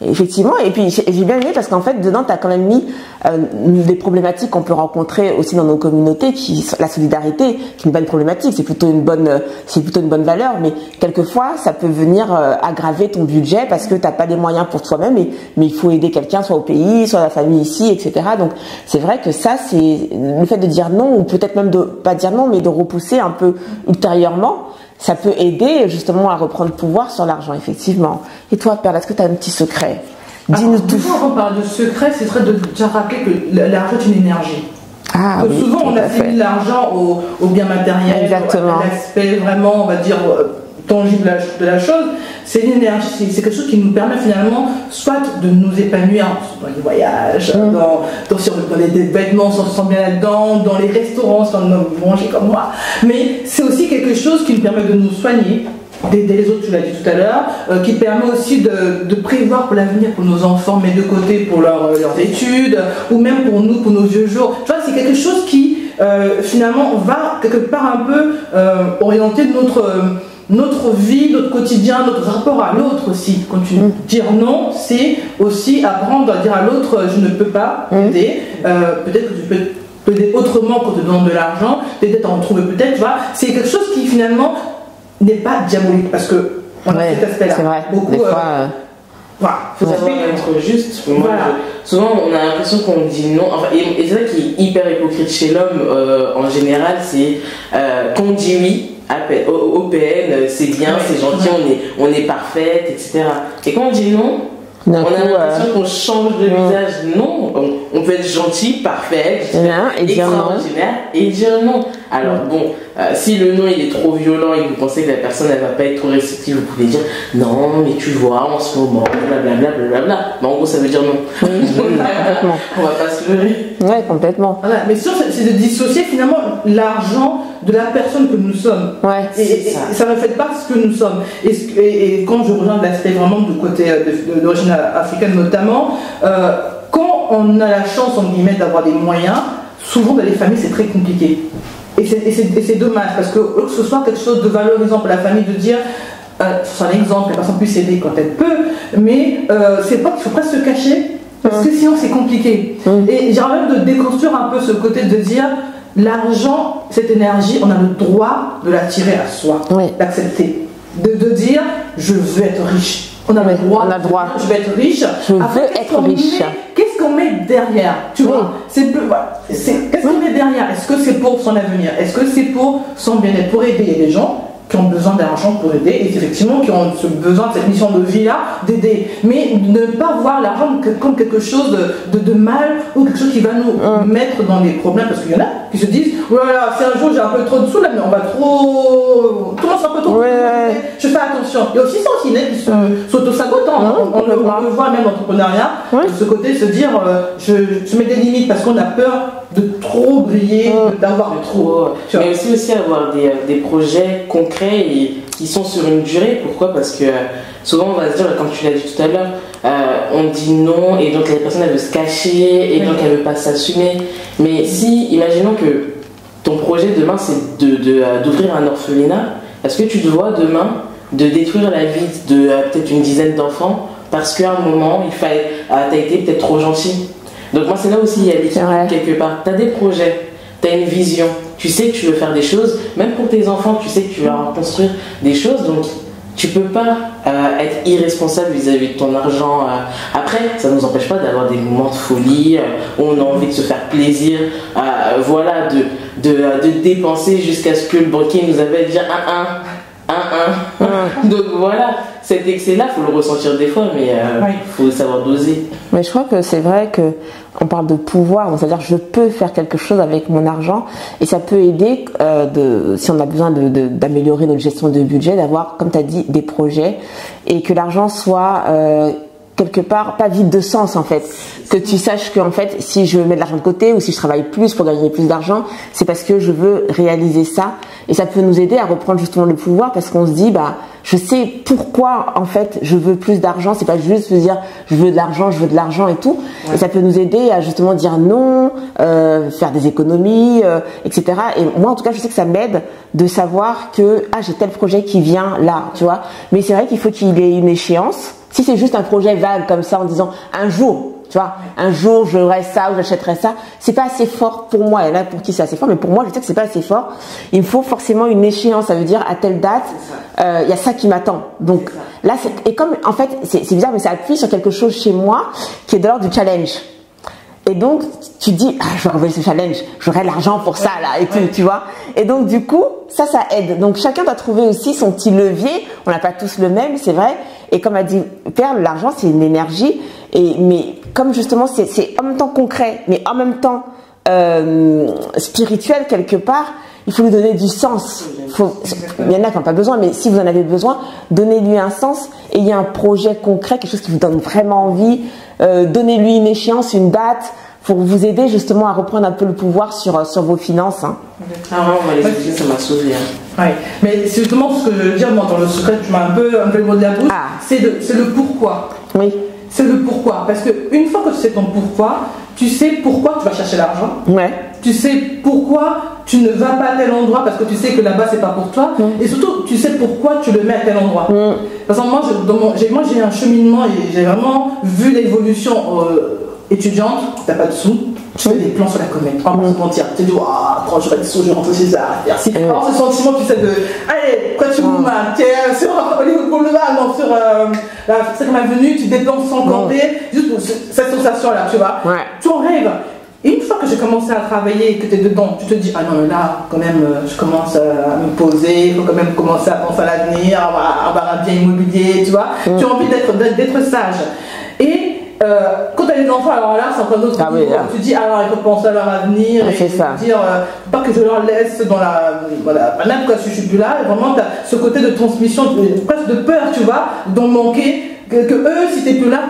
Effectivement, et puis j'ai bien aimé parce qu'en fait dedans tu as quand même mis des problématiques qu'on peut rencontrer aussi dans nos communautés, la solidarité, qui est une bonne problématique, c'est plutôt une bonne valeur, mais quelquefois ça peut venir aggraver ton budget parce que t'as pas les moyens pour toi-même, mais il faut aider quelqu'un, soit au pays, soit la famille ici, etc. Donc c'est vrai que ça, c'est le fait de dire non, ou peut-être même de pas dire non, mais de repousser un peu ultérieurement. Ça peut aider justement à reprendre pouvoir sur l'argent, effectivement. Et toi, Perle, est-ce que tu as un petit secret? Dis-nous tout. Avant on parle de secret, c'est très de déjà rappeler que l'argent est une énergie. Oui, souvent, on assimile l'argent au bien matériel, exactement, à l'aspect vraiment, on va dire, tangible de la chose. C'est l'énergie, c'est quelque chose qui nous permet finalement soit de nous épanouir dans les voyages, dans les vêtements, si on se sent bien là-dedans, dans les restaurants, si on aime manger comme moi, mais c'est aussi quelque chose qui nous permet de nous soigner, d'aider les autres, tu l'as dit tout à l'heure, qui permet aussi de prévoir pour l'avenir, pour nos enfants, mais de côté pour leurs études, ou même pour nous, pour nos vieux jours. Tu vois, c'est quelque chose qui finalement va quelque part un peu orienter notre vie, notre quotidien, notre rapport à l'autre aussi. Quand tu dire non, c'est aussi apprendre à dire à l'autre je ne peux pas t'aider. Peut-être que tu peux t'aider autrement quand tu te donnes de l'argent, peut-être en trouver peut-être, tu vois. C'est quelque chose qui finalement n'est pas diabolique parce que on a cet aspect-là. C'est vrai. Beaucoup, des fois, voilà, faut savoir être juste. Souvent, on a l'impression qu'on dit non. Enfin, et c'est ça qui est hyper hypocrite chez l'homme en général, c'est qu'on dit oui. Au PN, c'est bien, c'est gentil, on est parfaite, etc. Et quand on dit non, on a l'impression qu'on change de visage. Non, on peut être gentil, parfait, et dire non. Et dire non. Alors bon, si le non il est trop violent et que vous pensez que la personne elle va pas être trop réceptive, vous pouvez dire non, mais tu vois, en ce moment, blablabla. Mais en gros, ça veut dire non. Complètement. On va pas se leurrer. Ouais, complètement. Voilà, mais sûr, c'est de dissocier finalement l'argent de la personne que nous sommes. Ouais, et ça ne reflète pas ce que nous sommes. Et quand je rejoins l'aspect vraiment du côté d'origine africaine notamment, quand on a la chance, entre guillemets, d'avoir des moyens, souvent dans les familles c'est très compliqué. Et c'est dommage parce que ce soit quelque chose de valorisant pour la famille de dire c'est un exemple, la personne puisse aider quand elle peut, mais c'est pas qu'il faut presque se cacher parce que sinon c'est compliqué. Et j'ai envie de déconstruire un peu ce côté de dire l'argent, cette énergie, on a le droit de l'attirer à soi, d'accepter, de dire je veux être riche. On a le droit. Je veux être riche. Je veux être riche. Qu'est-ce qu'on met derrière? Tu vois, qu'est-ce qu'on met derrière? Est-ce que c'est pour son avenir? Est-ce que c'est pour son bien-être, pour aider les gens qui ont besoin d'argent pour aider et effectivement qui ont besoin de cette mission de vie-là d'aider, mais ne pas voir l'argent comme quelque chose de mal ou quelque chose qui va nous mettre dans des problèmes, parce qu'il y en a qui se disent voilà, si un jour j'ai un peu trop de sous là, mais on va trop, tout le monde s'en peut trop, je fais attention. Il y a aussi ça aussi, qui s'auto-sabotent, on le voit même dans l'entrepreneuriat, ce côté se dire je mets des limites parce qu'on a peur de trop briller, d'avoir trop. Mais aussi avoir des projets concrets et qui sont sur une durée. Pourquoi? Parce que souvent on va se dire, comme tu l'as dit tout à l'heure, on dit non et donc la personne elle veut se cacher et donc elle veut pas s'assumer. Mais si, imaginons que ton projet demain c'est d'ouvrir un orphelinat, est-ce que tu te vois demain de détruire la vie de peut-être une dizaine d'enfants parce qu'à un moment t'as été peut-être trop gentil? Donc moi c'est là aussi il y a l'équilibre quelque part. T'as des projets, t'as une vision, tu sais que tu veux faire des choses, même pour tes enfants tu sais que tu vas construire des choses, donc tu peux pas être irresponsable vis-à-vis de ton argent. Après ça nous empêche pas d'avoir des moments de folie où on a envie de se faire plaisir, voilà, de dépenser jusqu'à ce que le banquier nous appelle dire Donc voilà, cet excès-là, il faut le ressentir des fois, mais faut savoir doser. Mais je crois que c'est vrai que on parle de pouvoir, c'est-à-dire je peux faire quelque chose avec mon argent et ça peut aider si on a besoin d'améliorer notre gestion de budget, d'avoir, comme tu as dit, des projets et que l'argent soit quelque part pas vide de sens en fait, que tu saches que en fait si je mets de l'argent de côté ou si je travaille plus pour gagner plus d'argent, c'est parce que je veux réaliser ça et ça peut nous aider à reprendre justement le pouvoir parce qu'on se dit je sais pourquoi en fait je veux plus d'argent, c'est pas juste se dire je veux de l'argent et tout, et ça peut nous aider à justement dire non, faire des économies, etc. Et moi en tout cas je sais que ça m'aide de savoir que j'ai tel projet qui vient là, tu vois, mais c'est vrai qu'il faut qu'il ait une échéance. Si c'est juste un projet vague comme ça en disant un jour, tu vois, un jour j'aurai ça ou j'achèterai ça, c'est pas assez fort pour moi. Il y en a pour qui c'est assez fort, mais pour moi je sais que c'est pas assez fort. Il me faut forcément une échéance, ça veut dire à telle date, il y a ça qui m'attend. Donc là, et comme en fait c'est bizarre, mais ça appuie sur quelque chose chez moi qui est de l'ordre du challenge. Et donc, tu dis, je vais relever ce challenge, j'aurai l'argent pour ça, là, et tout, tu vois. Et donc, du coup, ça aide. Donc, chacun doit trouver aussi son petit levier. On n'a pas tous le même, c'est vrai. Et comme a dit Perle, l'argent, c'est une énergie. Mais comme justement, c'est en même temps concret, mais en même temps spirituel quelque part, il faut lui donner du sens. Il y en a qui n'ont pas besoin, mais si vous en avez besoin, donnez-lui un sens et il y a un projet concret, quelque chose qui vous donne vraiment envie. Donnez-lui une échéance, une date pour vous aider justement à reprendre un peu le pouvoir sur vos finances. Moi, ça m'a sauvé. Ouais. Mais c'est justement ce que je veux dire, moi, dans le secret, tu m'as un peu le mot de la bouche, c'est le pourquoi. Oui. C'est le pourquoi. Parce qu'une fois que tu sais ton pourquoi, tu sais pourquoi tu vas chercher l'argent. Ouais. Tu sais pourquoi tu ne vas pas à tel endroit parce que tu sais que là-bas c'est pas pour toi. Et surtout, tu sais pourquoi tu le mets à tel endroit. Parce que moi, j'ai un cheminement et j'ai vraiment vu l'évolution étudiante. T'as pas de sous, tu fais des plans sur la comète. On va pas se mentir. Tu te dis, quand j'aurai des sous, je rentre chez ça. Merci. Alors, ce sentiment, tu sais, allez, quand tu m'as, tiens, sur Hollywood Boulevard, non, sur c'est comme avenue, tu dépenses sans compter, juste pour cette sensation-là, tu vois. Tu en rêves. Et une fois que j'ai commencé à travailler et que tu es dedans, tu te dis, non, là, quand même, je commence à me poser, il faut quand même commencer à penser à l'avenir, avoir un bien immobilier, tu vois. Tu as envie d'être sage. Et quand tu as des enfants, alors là, c'est encore d'autres tu dis, alors il faut penser à leur avenir et dire, pas que je leur laisse dans la même quand je suis plus là, vraiment, tu as ce côté de transmission, presque de peur, tu vois, d'en manquer, que eux, si tu n'es plus là,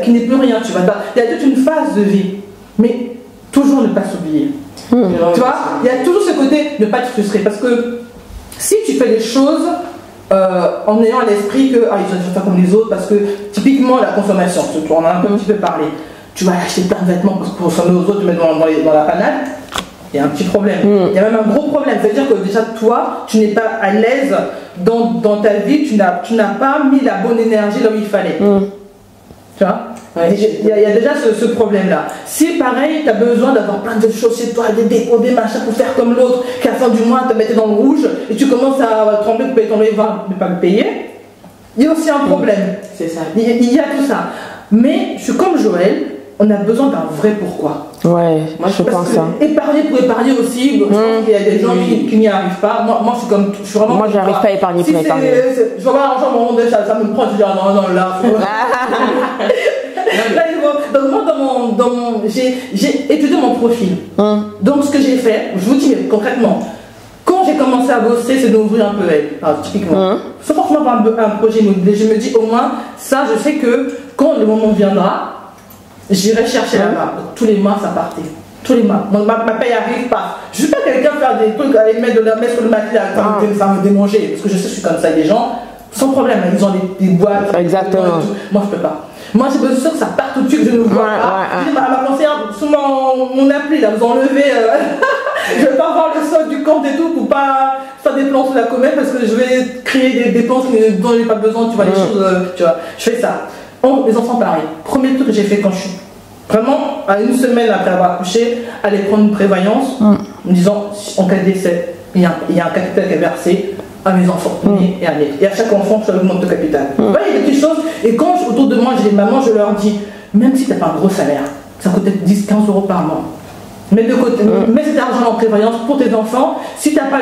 qu'il n'y ait plus rien, tu vois. Il y a toute une phase de vie. Mais toujours ne pas s'oublier. Tu vois, il y a toujours ce côté de ne pas te frustrer. Parce que si tu fais les choses en ayant à l'esprit que ils doivent faire comme les autres, parce que typiquement la consommation, on en a un petit peu parlé, tu vas acheter plein de vêtements pour consommer aux autres, tu mets dans la panade, il y a un petit problème. Il y a même un gros problème. C'est-à-dire que déjà toi, tu n'es pas à l'aise dans ta vie, tu n'as pas mis la bonne énergie là où il fallait. Tu vois, il y a déjà ce problème-là. Si pareil, tu as besoin d'avoir plein de choses chez toi, des décos, des machins pour faire comme l'autre, qu'à la fin du mois, te mettre dans le rouge et tu commences à trembler pour payer ton loyer, ne pas le payer, il y a aussi un problème. C'est ça. Il y a tout ça. Mais je suis comme Joël, on a besoin d'un vrai pourquoi. Ouais, moi je pense ça. Épargner pour épargner aussi, je pense qu'il y a des gens qui n'y arrivent pas. Moi je suis vraiment. Moi j'arrive pas à épargner pour épargner. Je vais avoir l'argent au moment ça me prend, je dis non, là. Là, j'ai étudié mon profil. Donc ce que j'ai fait, je vous dis concrètement, quand j'ai commencé à bosser, c'est d'ouvrir un peu typiquement. Sans forcément avoir un projet immobilier, je me dis au moins, ça je sais que quand le moment viendra, j'irai chercher là-bas. Tous les mois, ça partait. Tous les mois. Ma paye arrive pas. Je ne veux pas quelqu'un faire des trucs, aller mettre de la messe sur le matelas, ça me démanger. Parce que je sais que je suis comme ça. Les gens, sans problème, ils ont des boîtes. Exactement. Moi, je peux pas. Moi, j'ai besoin que ça parte tout de suite, que je ne vois pas. Ma conseillère, sur mon appli, là, vous enlevez. Je ne vais pas avoir le solde du compte et tout pour pas faire des plans sur la comète parce que je vais créer des dépenses dont je n'ai pas besoin. Tu vois, les choses, tu vois. Je fais ça. Les enfants, pareil. Premier truc que j'ai fait quand je suis vraiment à une semaine après avoir accouché, aller prendre une prévoyance, en me disant en cas de décès, il y a un capital qui est versé à mes enfants. Et à chaque enfant, je augmente le capital. Il y a des petites choses. Et quand autour de moi, j'ai des mamans, je leur dis, même si tu n'as pas un gros salaire, ça coûte peut-être 10-15 euros par mois. Mets de côté, mets cet argent en prévoyance pour tes enfants. Si tu n'as pas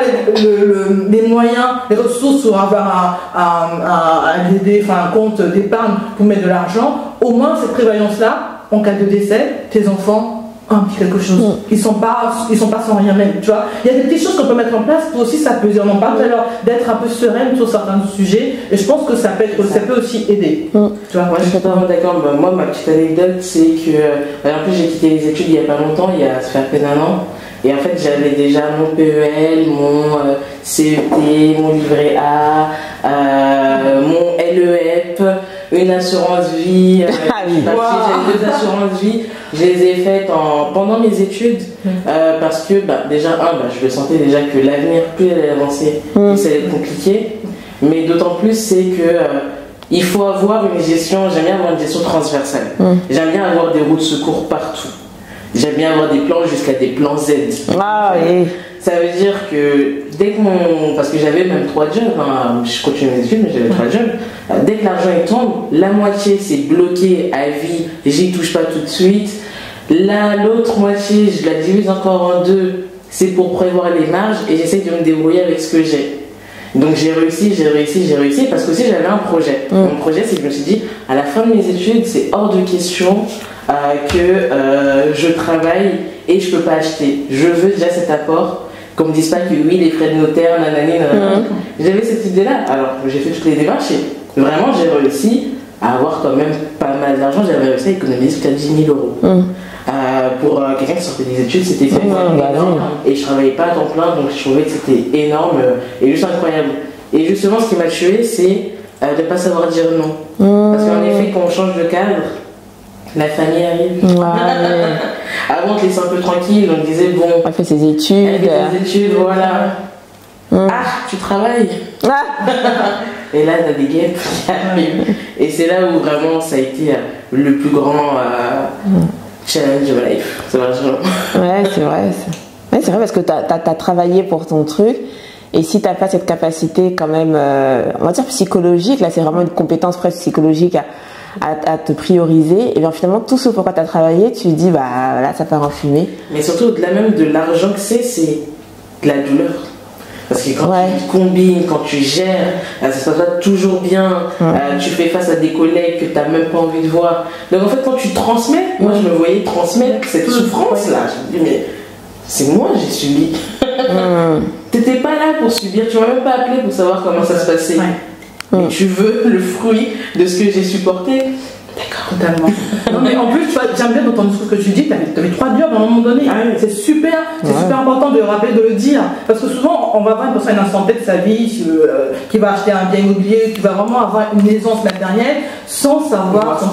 les moyens, les ressources pour avoir un compte d'épargne pour mettre de l'argent, au moins cette prévoyance-là, en cas de décès, tes enfants ont un petit quelque chose. Ils sont pas sans rien même, tu vois. Il y a des petites choses qu'on peut mettre en place pour aussi s'apaiser. On en parle tout à l'heure, d'être un peu sereine sur certains sujets. Et je pense que ça peut aussi aider. Tu vois, moi je suis totalement d'accord. Moi, ma petite anecdote, c'est que en plus j'ai quitté les études il n'y a pas longtemps, ça fait à peine un an. Et en fait, j'avais déjà mon PEL, mon CET, mon livret A, mon LEP, une assurance vie. J'avais 2 assurances vie. Je les ai faites pendant mes études parce que déjà, je le sentais déjà que l'avenir, plus elle allait avancer, plus ça allait être compliqué. Mais d'autant plus, c'est que il faut avoir une gestion, j'aime bien avoir une gestion transversale. J'aime bien avoir des routes de secours partout. J'aime bien avoir des plans jusqu'à des plans Z. Ah oui. Ça veut dire que dès que parce que j'avais même 3 jobs, je continue mes études, mais j'avais 3 jobs. Dès que l'argent il tombe, la moitié c'est bloqué à vie, j'y touche pas tout de suite. L'autre moitié, je la divise encore en 2, c'est pour prévoir les marges et j'essaie de me débrouiller avec ce que j'ai. Donc j'ai réussi parce que aussi j'avais un projet. Mon projet, c'est que je me suis dit, à la fin de mes études, c'est hors de question que je travaille et je peux pas acheter. Je veux déjà cet apport. Qu'on me dise pas que oui, les frais de notaire, nanani. J'avais cette idée-là. Alors j'ai fait toutes les démarches et vraiment j'ai réussi à avoir quand même pas mal d'argent. J'avais réussi à économiser jusqu'à 10 000 €. Pour quelqu'un qui sortait des études, c'était fait et je travaillais pas à temps plein, donc je trouvais que c'était énorme et juste incroyable. Et justement, ce qui m'a tué, c'est de pas savoir dire non. Parce qu'en effet, quand on change de cadre, la famille arrive. Avant, on te laissait un peu tranquille, on disait bon. Elle fait ses études. Voilà. Ah, tu travailles. Et là, t'as des guêpes qui arrivent. Et c'est là où vraiment ça a été le plus grand challenge de ma life. C'est vrai. Ouais, c'est vrai. Ouais, c'est vrai parce que t'as travaillé pour ton truc. Et si t'as pas cette capacité quand même, on va dire psychologique, là c'est vraiment une compétence presque psychologique à te prioriser, et bien finalement tout ce pourquoi tu as travaillé, tu te dis bah là ça part en fumée. Mais surtout au-delà même de l'argent que c'est de la douleur. Parce que quand tu combines, quand tu gères, ça se passe toujours bien, tu fais face à des collègues que tu n'as même pas envie de voir. Donc en fait quand tu transmets, moi je me voyais transmettre cette souffrance là, je me dis mais c'est moi j'ai subi. T'étais pas là pour subir, tu m'as même pas appelé pour savoir comment ça se passait. Mais tu veux le fruit de ce que j'ai supporté. D'accord, totalement. Non mais en plus, j'aime bien d'entendre ce que tu dis, tu avais 3 jobs à un moment donné. C'est super important de rappeler, de le dire. Parce que souvent, on va voir une personne à un instant T de sa vie qui va acheter un bien immobilier, qui va vraiment avoir une aisance matérielle sans savoir son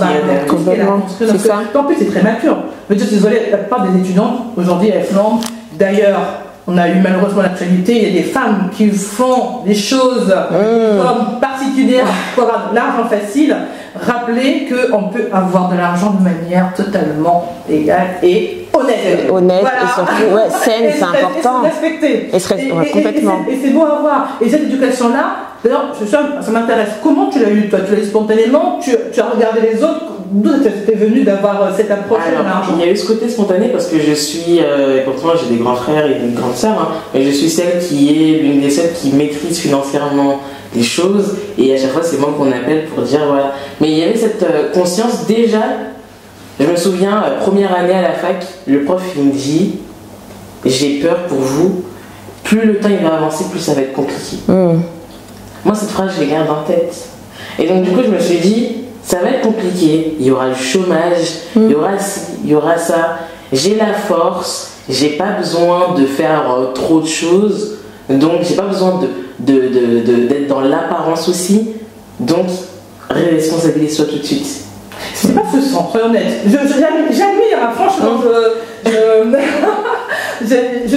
complètement. C'est ça. En plus, c'est très mature. Je veux dire, désolé, la plupart des étudiantes aujourd'hui elles flambent. D'ailleurs, on a eu malheureusement l'actualité, il y a des femmes qui font des choses comme particulières pour avoir de l'argent facile. Rappelez qu'on peut avoir de l'argent de manière totalement égale et honnête. Honnête et surtout saine, c'est important. Et se respecter. Complètement. Et c'est beau à voir. Et cette éducation-là, d'ailleurs, ça m'intéresse. Comment tu l'as eu toi? Tu l'as eu spontanément? Tu as regardé les autres? D'où t'es venu d'avoir cette approche de l'argent? Il y a eu ce côté spontané parce que je suis, pourtant j'ai des grands frères et des grandes sœurs, mais je suis celle qui est l'une des seules qui maîtrise financièrement des choses et à chaque fois c'est moi qu'on appelle pour dire voilà. Mais il y avait cette conscience déjà, je me souviens, première année à la fac, le prof il me dit j'ai peur pour vous, plus le temps il va avancer, plus ça va être compliqué. Moi cette phrase je l'ai gardée en tête. Et donc du coup je me suis dit ça va être compliqué, il y aura le chômage, il y aura ci, il y aura ça. J'ai la force, j'ai pas besoin de faire trop de choses, donc j'ai pas besoin d'être dans l'apparence aussi. Donc responsabilise-toi tout de suite. C'est pas faisant, soyons honnêtes. J'admire, franchement, je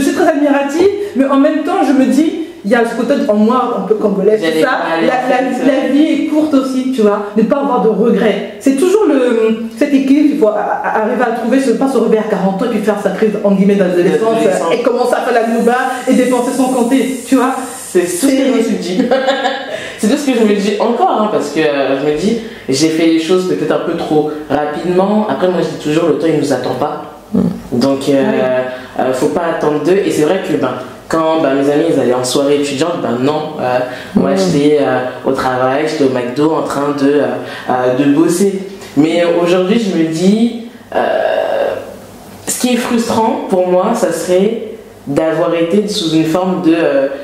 suis très admirative, mais en même temps je me dis il y a ce côté en moi un peu congolais, c'est ça. La vie est courte aussi, tu vois. Ne pas avoir de regrets. C'est toujours cet équilibre qu'il faut arriver à trouver, pas se réveiller à 40 ans et puis faire sa crise en guillemets d'adolescence et commencer à faire la nouba et dépenser sans compter, tu vois. C'est tout ce que je me suis dit. C'est tout ce que je me dis encore, parce que je me dis, j'ai fait les choses peut-être un peu trop rapidement. Après, moi je dis toujours, le temps il nous attend pas. Donc, faut pas attendre d'eux. Et c'est vrai que quand mes amis ils allaient en soirée étudiante, non, moi j'étais au travail, j'étais au McDo en train de bosser. Mais aujourd'hui, je me dis, ce qui est frustrant pour moi, ça serait d'avoir été sous une forme de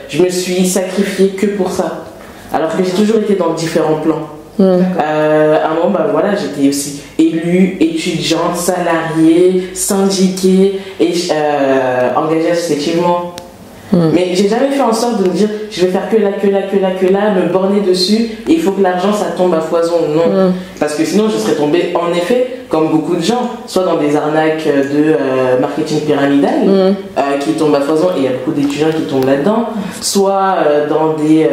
je me suis sacrifiée que pour ça, alors que j'ai toujours été dans différents plans. À un moment, j'étais aussi élue, étudiante, salariée, syndiquée et engagée associativement. Mais j'ai jamais fait en sorte de me dire je vais faire que là, me borner dessus et il faut que l'argent ça tombe à foison. Non, parce que sinon je serais tombée en effet comme beaucoup de gens, soit dans des arnaques de marketing pyramidal qui tombent à foison et il y a beaucoup d'étudiants qui tombent là-dedans, soit dans des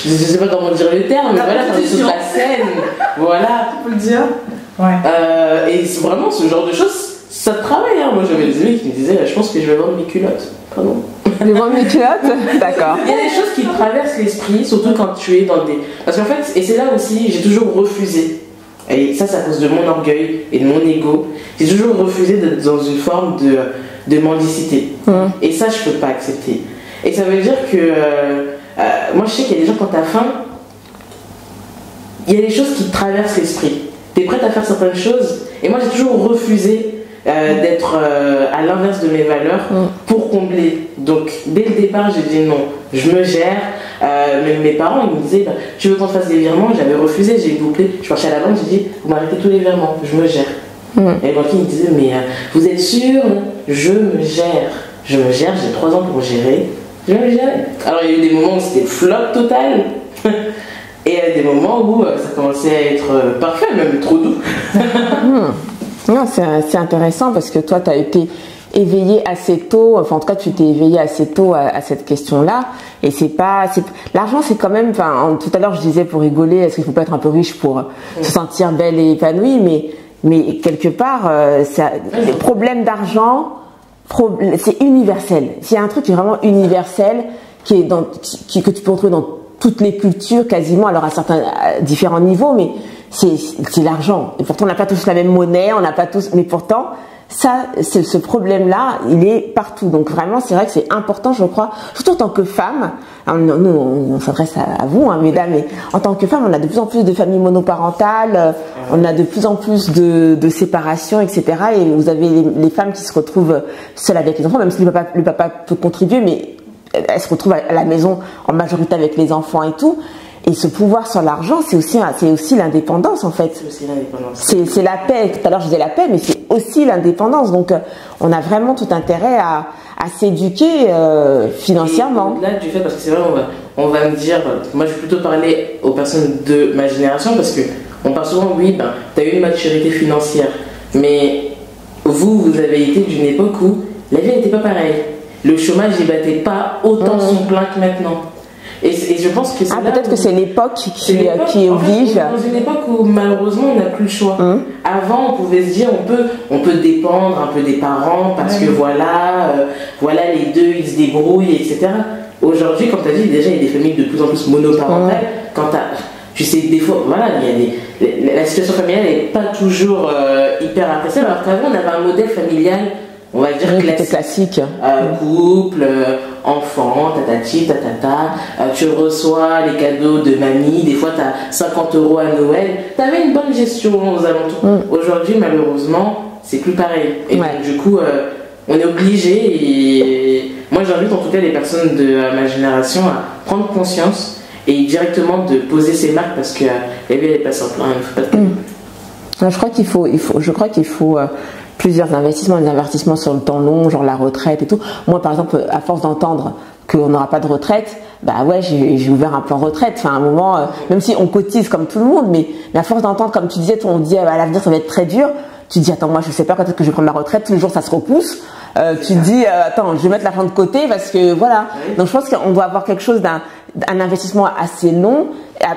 je sais pas comment dire le terme, mais voilà, dans des trucs à scène, voilà, tu peux le dire. Ouais. Et c'est vraiment ce genre de choses, ça travaille. Moi j'avais des amis qui me disaient je pense que je vais vendre mes culottes. Pardon. Les vendre mes culottes. D'accord. Il y a des choses qui traversent l'esprit, surtout quand tu es dans des. Parce qu'en fait, et c'est là aussi, j'ai toujours refusé. Et ça, c'est à cause de mon orgueil et de mon ego. J'ai toujours refusé d'être dans une forme de mendicité. Et ça, je peux pas accepter. Et ça veut dire que. Moi, je sais qu'il y a des gens, quand t'as faim, il y a des choses qui te traversent l'esprit. T'es prête à faire certaines choses. Et moi, j'ai toujours refusé d'être à l'inverse de mes valeurs pour combler. Donc, dès le départ, j'ai dit non, je me gère. Mes parents, ils me disaient tu veux qu'on te fasse des virements? J'avais refusé, j'ai bouclé. Je marchais à la banque, j'ai dit vous m'arrêtez tous les virements, je me gère. Et le banquier me disait mais vous êtes sûr? Je me gère. Je me gère, j'ai 3 ans pour gérer. Je me gère. Alors, il y a eu des moments où c'était flop total. Et il y a des moments où ça commençait à être parfait, même trop doux. Non, c'est intéressant parce que toi, tu as été éveillé assez tôt, enfin en tout cas tu t'es éveillé assez tôt à cette question-là. Et l'argent, c'est quand même, tout à l'heure je disais pour rigoler, est-ce qu'il faut pas être un peu riche pour se sentir belle et épanouie, mais quelque part, les problèmes d'argent, c'est universel. C'est un truc qui est vraiment universel, que tu peux retrouver dans toutes les cultures quasiment, alors à certains différents niveaux, mais c'est l'argent. Et pourtant on n'a pas tous la même monnaie, on n'a pas tous, mais pourtant ce problème-là, il est partout. Donc vraiment, c'est vrai que c'est important, je crois, surtout en tant que femme. Alors, nous, on s'adresse à vous, mesdames, mais en tant que femme, on a de plus en plus de familles monoparentales, on a de plus en plus de séparations, etc. Et vous avez les femmes qui se retrouvent seules avec les enfants, même si le papa peut contribuer, mais elles se retrouvent à la maison en majorité avec les enfants et tout. Et ce pouvoir sur l'argent, c'est aussi l'indépendance en fait. C'est aussi l'indépendance. C'est la paix. Tout à l'heure je disais la paix, mais c'est aussi l'indépendance. Donc on a vraiment tout intérêt à s'éduquer financièrement. Au-delà du fait, parce que c'est vrai, on va me dire, moi je vais plutôt parler aux personnes de ma génération, parce que on parle souvent, oui, tu as eu une maturité financière, mais vous avez été d'une époque où la vie n'était pas pareille. Le chômage ne battait pas autant son plein que maintenant. Et je pense que c'est peut-être que c'est l'époque qui oblige. Dans une époque où malheureusement on n'a plus le choix. Avant on pouvait se dire on peut dépendre un peu des parents parce que voilà les deux ils se débrouillent, etc. Aujourd'hui, comme tu as dit, déjà il y a des familles de plus en plus monoparentales. Tu sais, des fois, voilà, la situation familiale n'est pas toujours hyper appréciable, alors qu'avant on avait un modèle familial, on va dire classique. Couple, enfant, tatati, tatata, tu reçois les cadeaux de mamie, des fois tu as 50 € à Noël, tu avais une bonne gestion aux alentours. Aujourd'hui, malheureusement, c'est plus pareil. Et donc, du coup, on est obligé, et moi j'invite en tout cas les personnes de ma génération à prendre conscience et directement de poser ses marques, parce que la vie elle est pas simple, il ne faut pas de... Je crois qu'il faut plusieurs investissements, des investissements sur le temps long, genre la retraite et tout. Moi, par exemple, à force d'entendre qu'on n'aura pas de retraite, j'ai ouvert un plan retraite. Enfin, à un moment, même si on cotise comme tout le monde, mais à force d'entendre, comme tu disais, on dit à l'avenir ça va être très dur. Tu te dis attends, moi je sais pas quand est-ce que je vais prendre ma retraite. Tous les jours ça se repousse. Tu te dis attends, je vais mettre l'argent de côté parce que voilà. Donc je pense qu'on doit avoir quelque chose d'un investissement assez long,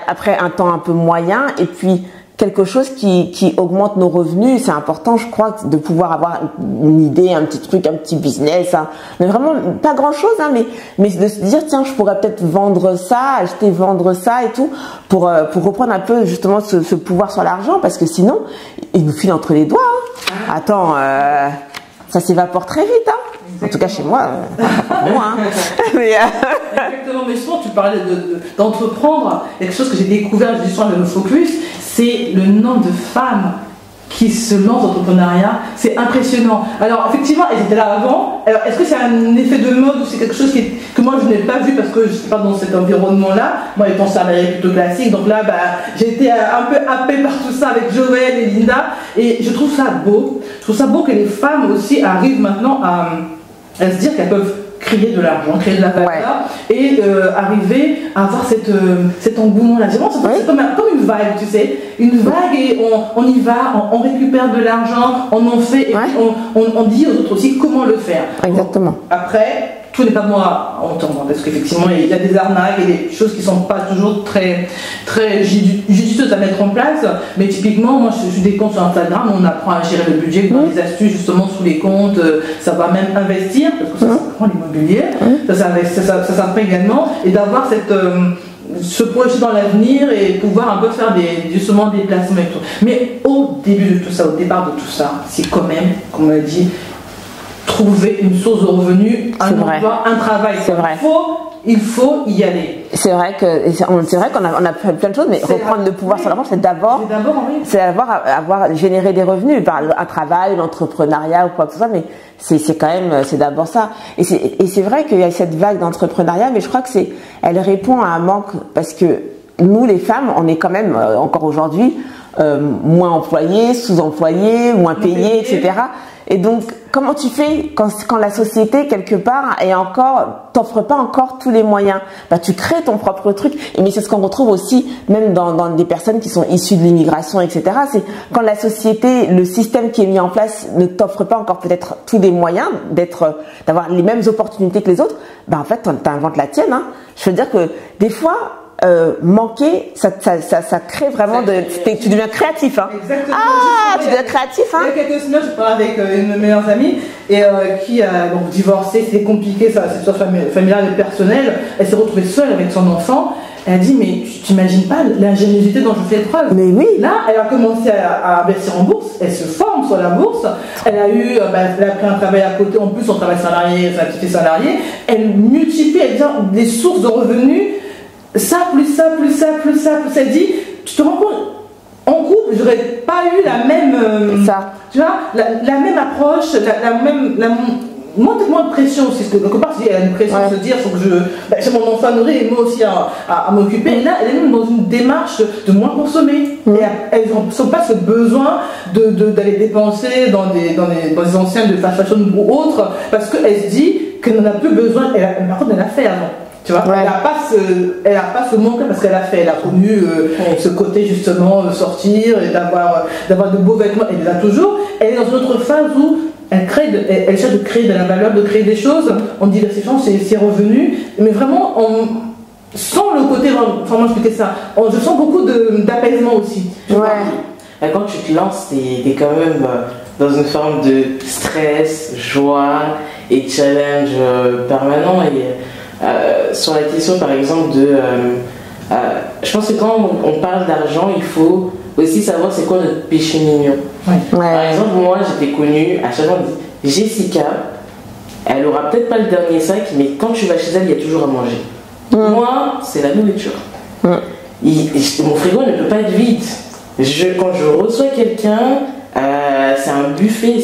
après un temps un peu moyen, et puis quelque chose qui augmente nos revenus. C'est important, je crois, de pouvoir avoir une idée, un petit truc, un petit business, hein. Mais vraiment pas grand chose, hein, mais de se dire tiens, je pourrais peut-être vendre ça, acheter, vendre ça et tout, pour reprendre un peu justement ce pouvoir sur l'argent, parce que sinon il nous file entre les doigts, hein. Attends, ça s'évapore très vite, hein. En tout cas chez moi, moi, hein. Mais, exactement, mais souvent tu parlais d'entreprendre. Quelque chose que j'ai découvert justement avec le focus, c'est le nombre de femmes qui se lancent dans l'entrepreneuriat. C'est impressionnant. Alors effectivement, elles étaient là avant. Alors est-ce que c'est un effet de mode ou c'est quelque chose que moi je n'ai pas vu parce que je ne suis pas dans cet environnement-là. Moi étant salarié plutôt classique, donc là j'ai été un peu happée par tout ça avec Joël et Linda, et je trouve ça beau. Je trouve ça beau que les femmes aussi arrivent maintenant à se dire qu'elles peuvent créer de l'argent, créer de la valeur, et arriver à avoir cet engouement-là. C'est comme une vague, tu sais. Une vague, et on y va, on récupère de l'argent, on en fait, et on dit aux autres aussi comment le faire. Exactement. Après, tout n'est pas bon à entendre, parce qu'effectivement, il y a des arnaques et des choses qui ne sont pas toujours très, très judicieuses à mettre en place. Mais typiquement, moi, je suis des comptes sur Instagram, on apprend à gérer le budget, dans des astuces justement sous les comptes, ça va même investir, parce que ça prend l'immobilier, ça s'apprend également, et d'avoir se projeter dans l'avenir et pouvoir un peu faire justement des placements et tout. Mais au début de tout ça, au départ de tout ça, c'est quand même, comme on l'a dit, trouver une source de revenus, un emploi, un travail. C'est vrai. Il faut y aller. C'est vrai qu'on a fait plein de choses, mais reprendre le pouvoir sur l'argent, c'est d'abord avoir généré des revenus par un travail, l'entrepreneuriat ou quoi que ce soit, mais c'est quand même, c'est d'abord ça. Et c'est vrai qu'il y a cette vague d'entrepreneuriat, mais je crois que elle répond à un manque, parce que nous, les femmes, on est quand même, encore aujourd'hui, moins employés, sous-employés, moins payés, etc. Et donc, comment tu fais quand la société, quelque part, t'offre pas encore tous les moyens? Tu crées ton propre truc. Mais c'est ce qu'on retrouve aussi, même dans des personnes qui sont issues de l'immigration, etc. C'est quand la société, le système qui est mis en place ne t'offre pas encore peut-être tous les moyens d'avoir les mêmes opportunités que les autres, en fait, t'inventes la tienne, hein. Je veux dire que, des fois, manquer, ça crée vraiment tu deviens créatif, hein. Exactement. Tu deviens créatif, hein. Il y a quelques semaines, je parlais avec une de mes meilleures amies et qui a donc divorcé, c'était compliqué, ça, c'est soit familial et personnel. Elle s'est retrouvée seule avec son enfant. Elle a dit, mais tu t'imagines pas l'ingéniosité dont je fais preuve. Mais oui. Là, elle a commencé à investir en bourse, elle se forme sur la bourse, elle a pris un travail à côté, en plus son travail salarié, sa activité salariée, elle multiplie, elle vient des sources de revenus. Ça, plus ça, plus ça, plus ça, plus ça. Elle dit, tu te rends compte, en couple, j'aurais pas eu la même. Tu vois, la même approche, moins de pression aussi. Parce que quelque part, il y a une pression de se dire, faut que j'ai mon enfant nourri et moi aussi à m'occuper. Et là, elle est même dans une démarche de moins consommer. Et elles n'ont pas ce besoin d'aller dépenser dans des enseignes de fast fashion ou autres, parce qu'elle se dit qu'elle n'en a plus besoin. Par contre, elle a fait avant. Tu vois, elle n'a pas ce manque parce qu'elle a connu ce côté justement sortir et d'avoir de beaux vêtements. Elle les a toujours. Elle est dans une autre phase où elle cherche de créer de la valeur, de créer des choses en diversifiant ses revenus, mais vraiment sans le côté, comment expliquer ça, je sens beaucoup d'apaisement aussi. Quand tu te lances, t'es quand même dans une forme de stress, joie et challenge permanent. Et sur la question par exemple je pense que quand on parle d'argent, il faut aussi savoir c'est quoi notre péché mignon. Par exemple, moi j'étais connue, à chaque fois on dit Jessica, elle aura peut-être pas le dernier sac, mais quand tu vas chez elle, il y a toujours à manger. Moi, c'est la nourriture. Mon frigo ne peut pas être vide. Quand je reçois quelqu'un, c'est un buffet.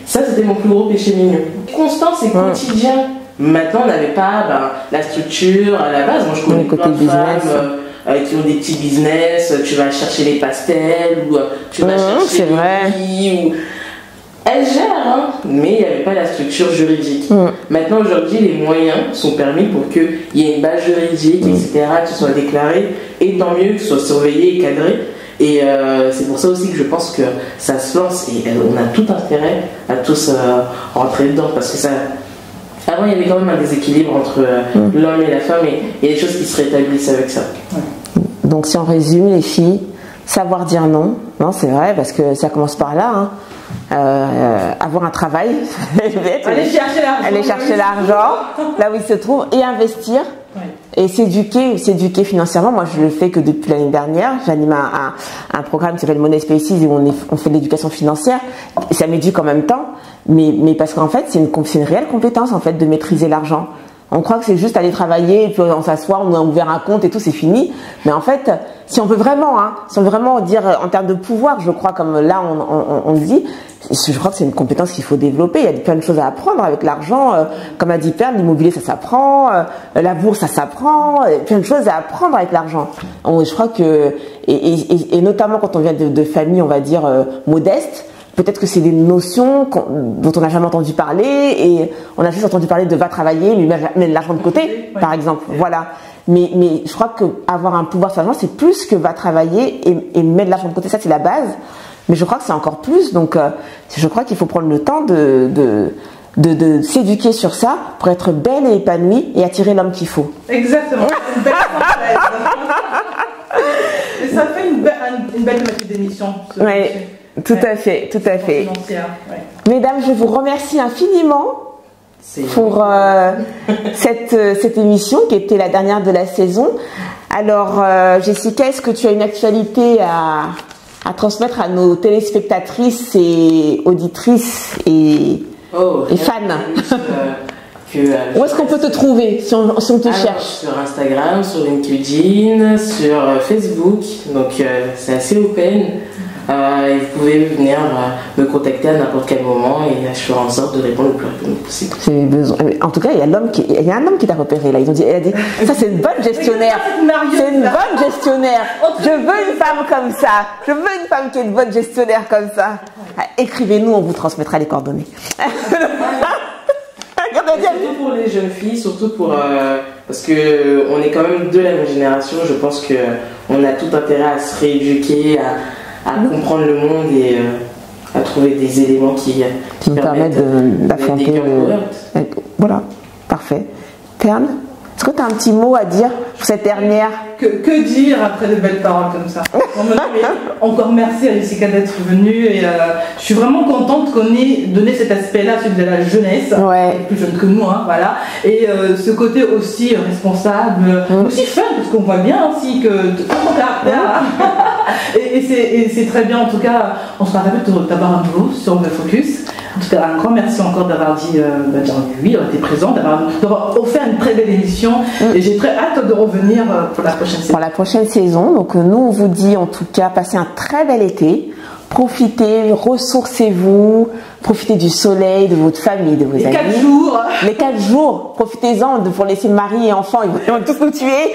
C'était mon plus gros péché mignon. Constant, c'est quotidien. Maintenant, on n'avait pas la structure à la base. Moi, je connais plein de femmes qui ont des petits business. Tu vas chercher les pastels ou tu vas chercher les riz. Elles gèrent, hein, mais il n'y avait pas la structure juridique. Maintenant, aujourd'hui, les moyens sont permis pour qu'il y ait une base juridique, etc., que ce soit déclaré, et tant mieux que ce soit surveillé et cadré. Et c'est pour ça aussi que je pense que ça se lance et on a tout intérêt à tous rentrer dedans, parce que avant il y avait quand même un déséquilibre entre l'homme et la femme, et il y a des choses qui se rétablissent avec ça. Donc si on résume, les filles, savoir dire non. Non, c'est vrai, parce que ça commence par là. Hein. Avoir un travail, aller chercher l'argent là où il se trouve et investir. Et s'éduquer financièrement. Moi, je le fais que depuis l'année dernière. J'anime un programme qui s'appelle Money Spaces où on fait de l'éducation financière. Et ça m'éduque en même temps. Mais parce qu'en fait, c'est une réelle compétence en fait de maîtriser l'argent. On croit que c'est juste aller travailler et puis on s'assoit, on a ouvert un compte et tout, c'est fini. Mais en fait, si on veut vraiment dire en termes de pouvoir, je crois comme là on le dit, je crois que c'est une compétence qu'il faut développer. Il y a plein de choses à apprendre avec l'argent. Comme a dit Perle, l'immobilier ça s'apprend, la bourse ça s'apprend, plein de choses à apprendre avec l'argent. Je crois que et notamment quand on vient de familles, on va dire modestes. Peut-être que c'est des notions dont on n'a jamais entendu parler et on a juste entendu parler de va travailler, mais mets de l'argent de côté, par exemple. Voilà. Mais je crois que avoir un pouvoir sur l'argent, c'est plus que va travailler et mettre de l'argent de côté. Ça, c'est la base. Mais je crois que c'est encore plus. Donc, je crois qu'il faut prendre le temps de s'éduquer sur ça pour être belle et épanouie et attirer l'homme qu'il faut. Exactement. Une belle et ça fait une belle thématique d'émission. Oui. Tout à fait. Ouais. Mesdames, je vous remercie infiniment pour cette émission qui était la dernière de la saison. Alors, Jessica, est-ce que tu as une actualité à transmettre à nos téléspectatrices et auditrices et fans où est-ce qu'on peut te trouver si on te cherche? Sur Instagram, sur LinkedIn, sur Facebook, donc c'est assez open. Vous pouvez venir me contacter à n'importe quel moment et je ferai en sorte de répondre le plus rapidement possible. En tout cas, il y a un homme qui t'a repéré là. Ils ont dit, ça c'est une bonne gestionnaire. C'est une bonne gestionnaire. Je veux une femme comme ça. Je veux une femme qui est une bonne gestionnaire comme ça. Écrivez-nous, on vous transmettra les coordonnées. Surtout pour les jeunes filles, surtout parce que on est quand même de la même génération. Je pense que on a tout intérêt à se rééduquer, à comprendre le monde et à trouver des éléments qui nous permettent d'affronter. Voilà, parfait. Perle, est-ce que tu as un petit mot à dire pour cette dernière? Que dire après de belles paroles comme ça? Encore merci à Jessica d'être venue et je suis vraiment contente qu'on ait donné cet aspect-là, celui de la jeunesse, plus jeune que nous, hein, voilà, et ce côté aussi responsable, aussi fun, parce qu'on voit bien aussi que tout mon caractère, et c'est très bien. En tout cas, on se rappelle d'avoir un nouveau sur le focus. En tout cas, un grand merci encore d'avoir dit oui, d'avoir été présent, d'avoir offert une très belle émission. Et j'ai très hâte de revenir pour la prochaine saison. Pour la prochaine saison. Donc nous, on vous dit en tout cas, passez un très bel été. Profitez, ressourcez-vous, profitez du soleil, de votre famille, de vos amis. Les 4 jours. Les 4 jours, profitez-en pour laisser mari et enfants, ils vont tous nous tuer.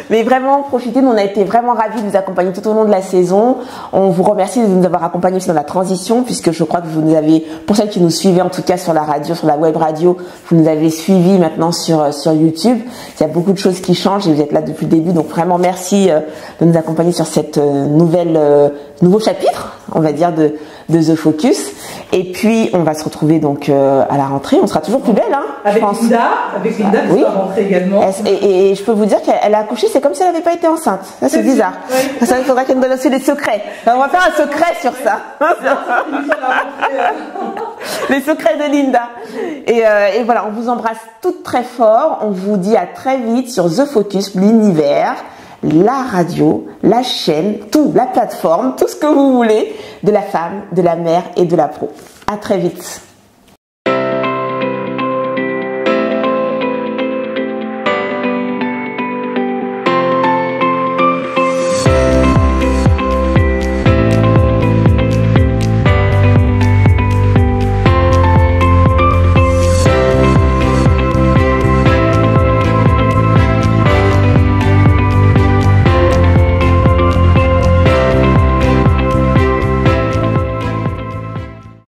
Mais vraiment, profitez, nous on a été vraiment ravis de vous accompagner tout au long de la saison. On vous remercie de nous avoir accompagnés aussi dans la transition, puisque je crois que vous nous avez, pour celles qui nous suivaient en tout cas sur la radio, sur la web radio, vous nous avez suivis maintenant sur YouTube. Il y a beaucoup de choses qui changent et vous êtes là depuis le début, donc vraiment merci de nous accompagner sur cette nouveau chapitre, on va dire, de The Focus. Et puis on va se retrouver donc à la rentrée. On sera toujours plus belle, hein, avec Linda qui va rentrer également. Et je peux vous dire qu'elle a accouché, c'est comme si elle n'avait pas été enceinte. Ça c'est bizarre. Oui. Ça, il faudra qu'elle nous donne aussi des secrets. On va faire un secret sur ça. Les secrets de Linda. Et voilà, on vous embrasse toutes très fort. On vous dit à très vite sur The Focus, l'univers, la radio, la chaîne, la plateforme, tout ce que vous voulez de la femme, de la mère et de la pro. À très vite.